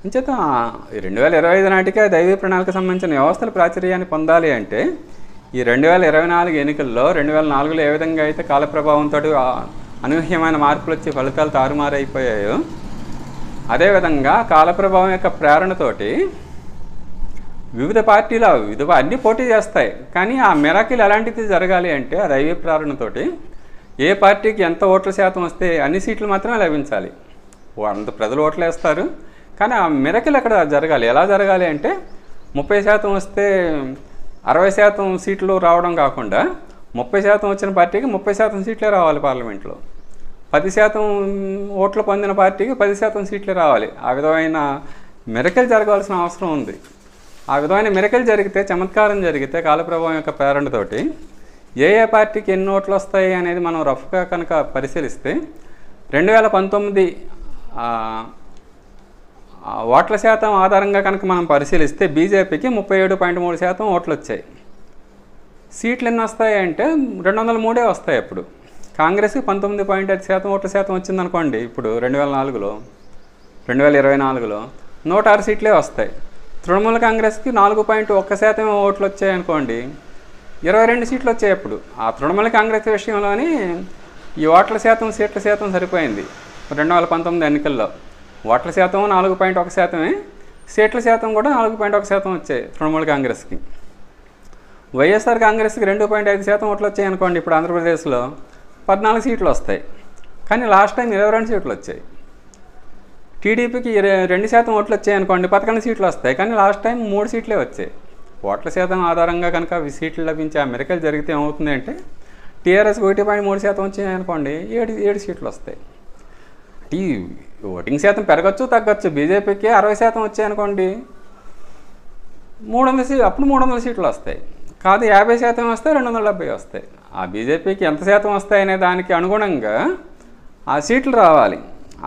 అంచేత 2025 నాటికే దైవీ ప్రణాళిక సంబంధించిన వ్యవస్థల ప్రాచుర్యాన్ని పొందాలి అంటే ఈ 2024 ఎన్నికల్లో 2004లో ఏ విధంగా అయితే కాలప్రభావంతో అనూహ్యమైన మార్పులు వచ్చి ఫలితాలు తారుమారైపోయాయో అదేవిధంగా కాలప్రభావం యొక్క ప్రేరణతోటి వివిధ పార్టీలు అన్నీ పోటీ చేస్తాయి. కానీ ఆ మిరాకిల్ ఎలాంటిది జరగాలి అంటే ఆ దైవీ ప్రేరణతోటి ఏ పార్టీకి ఎంత ఓట్ల శాతం వస్తే అన్ని సీట్లు మాత్రమే లభించాలి. అంత ప్రజలు ఓట్లు వేస్తారు, కానీ ఆ మిరాకిల్ అక్కడ జరగాలి. ఎలా జరగాలి అంటే 30% వస్తే 60% సీట్లు రావడం కాకుండా 30% వచ్చిన పార్టీకి 30% సీట్లే రావాలి పార్లమెంట్లో. 10% ఓట్లు పొందిన పార్టీకి 10% సీట్లే రావాలి. ఆ విధమైన మిరకల్ జరగాల్సిన అవసరం ఉంది. ఆ విధమైన మిరకల్ జరిగితే, చమత్కారం జరిగితే కాలప్రభావం యొక్క ప్రేరణతోటి ఏ పార్టీకి ఎన్ని ఓట్లు వస్తాయి అనేది మనం రఫ్గా కనుక పరిశీలిస్తే 2019 ఓట్ల శాతం ఆధారంగా కనుక మనం పరిశీలిస్తే బీజేపీకి 37.3% ఓట్లు వచ్చాయి. సీట్లు ఎన్ని వస్తాయి అంటే 203 వస్తాయి. అప్పుడు కాంగ్రెస్కి 19.5% ఓట్ల శాతం వచ్చిందనుకోండి. ఇప్పుడు 2024లో 106 సీట్లే వస్తాయి. తృణమూల కాంగ్రెస్కి 4.1% ఓట్లు వచ్చాయనుకోండి, 22 సీట్లు వచ్చాయి. అప్పుడు ఆ తృణమూల కాంగ్రెస్ విషయంలోని ఈ ఓట్ల శాతం సీట్ల శాతం సరిపోయింది. 2019 ఎన్నికల్లో ఓట్ల శాతం 4.1%, సీట్ల శాతం కూడా 4.1% వచ్చాయి తృణమూల కాంగ్రెస్కి. వైఎస్ఆర్ కాంగ్రెస్కి 2.5% ఓట్లు వచ్చాయి అనుకోండి. ఇప్పుడు ఆంధ్రప్రదేశ్లో 14 సీట్లు వస్తాయి, కానీ లాస్ట్ టైం 22 సీట్లు వచ్చాయి. టీడీపీకి 2% ఓట్లు వచ్చాయి అనుకోండి, 11 సీట్లు వస్తాయి, కానీ లాస్ట్ టైం 3 సీట్లే వచ్చాయి. ఓట్ల శాతం ఆధారంగా కనుక సీట్లు లభించి ఆ మిరకల్ జరిగితే ఏమవుతుంది అంటే టీఆర్ఎస్కి 1.3% వచ్చాయి అనుకోండి, 7 సీట్లు వస్తాయి. ఈ ఓటింగ్ శాతం పెరగచ్చు తగ్గచ్చు. బీజేపీకి 60% వచ్చాయి అనుకోండి, 300 సీట్లు వస్తాయి. కాదు 50% వస్తే 270 వస్తాయి. ఆ బీజేపీకి ఎంత శాతం వస్తాయనే దానికి అనుగుణంగా ఆ సీట్లు రావాలి.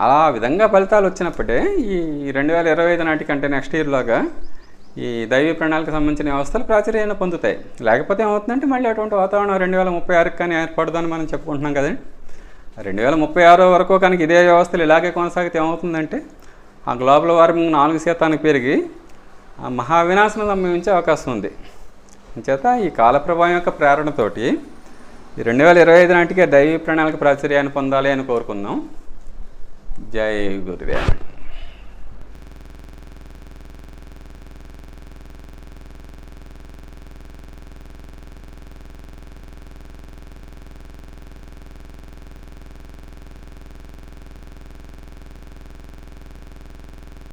ఆ విధంగా ఫలితాలు వచ్చినప్పుడే ఈ 2025 నాటికంటే నెక్స్ట్ ఇయర్లోగా ఈ దైవీ ప్రణాళికకు సంబంధించిన వ్యవస్థలు ప్రాచుర్యాన్ని పొందుతాయి. లేకపోతే ఏమవుతుందంటే మళ్ళీ అటువంటి వాతావరణం 2036 కానీ ఏర్పడదని మనం చెప్పుకుంటున్నాం కదండి. 2036 వరకు కనుక ఇదే వ్యవస్థలు ఇలాగే కొనసాగితే ఏమవుతుందంటే ఆ గ్లోబల్ వార్మింగ్ 4% పెరిగి ఆ మహావినాశనం సంభవించే అవకాశం ఉంది. చేత ఈ కాలప్రభావం యొక్క ప్రేరణతోటి ఈ 2025 నాటికే దైవీ ప్రణాళిక ప్రాచుర్యాన్ని పొందాలి అని కోరుకుందాం. జై గురుదేవ్.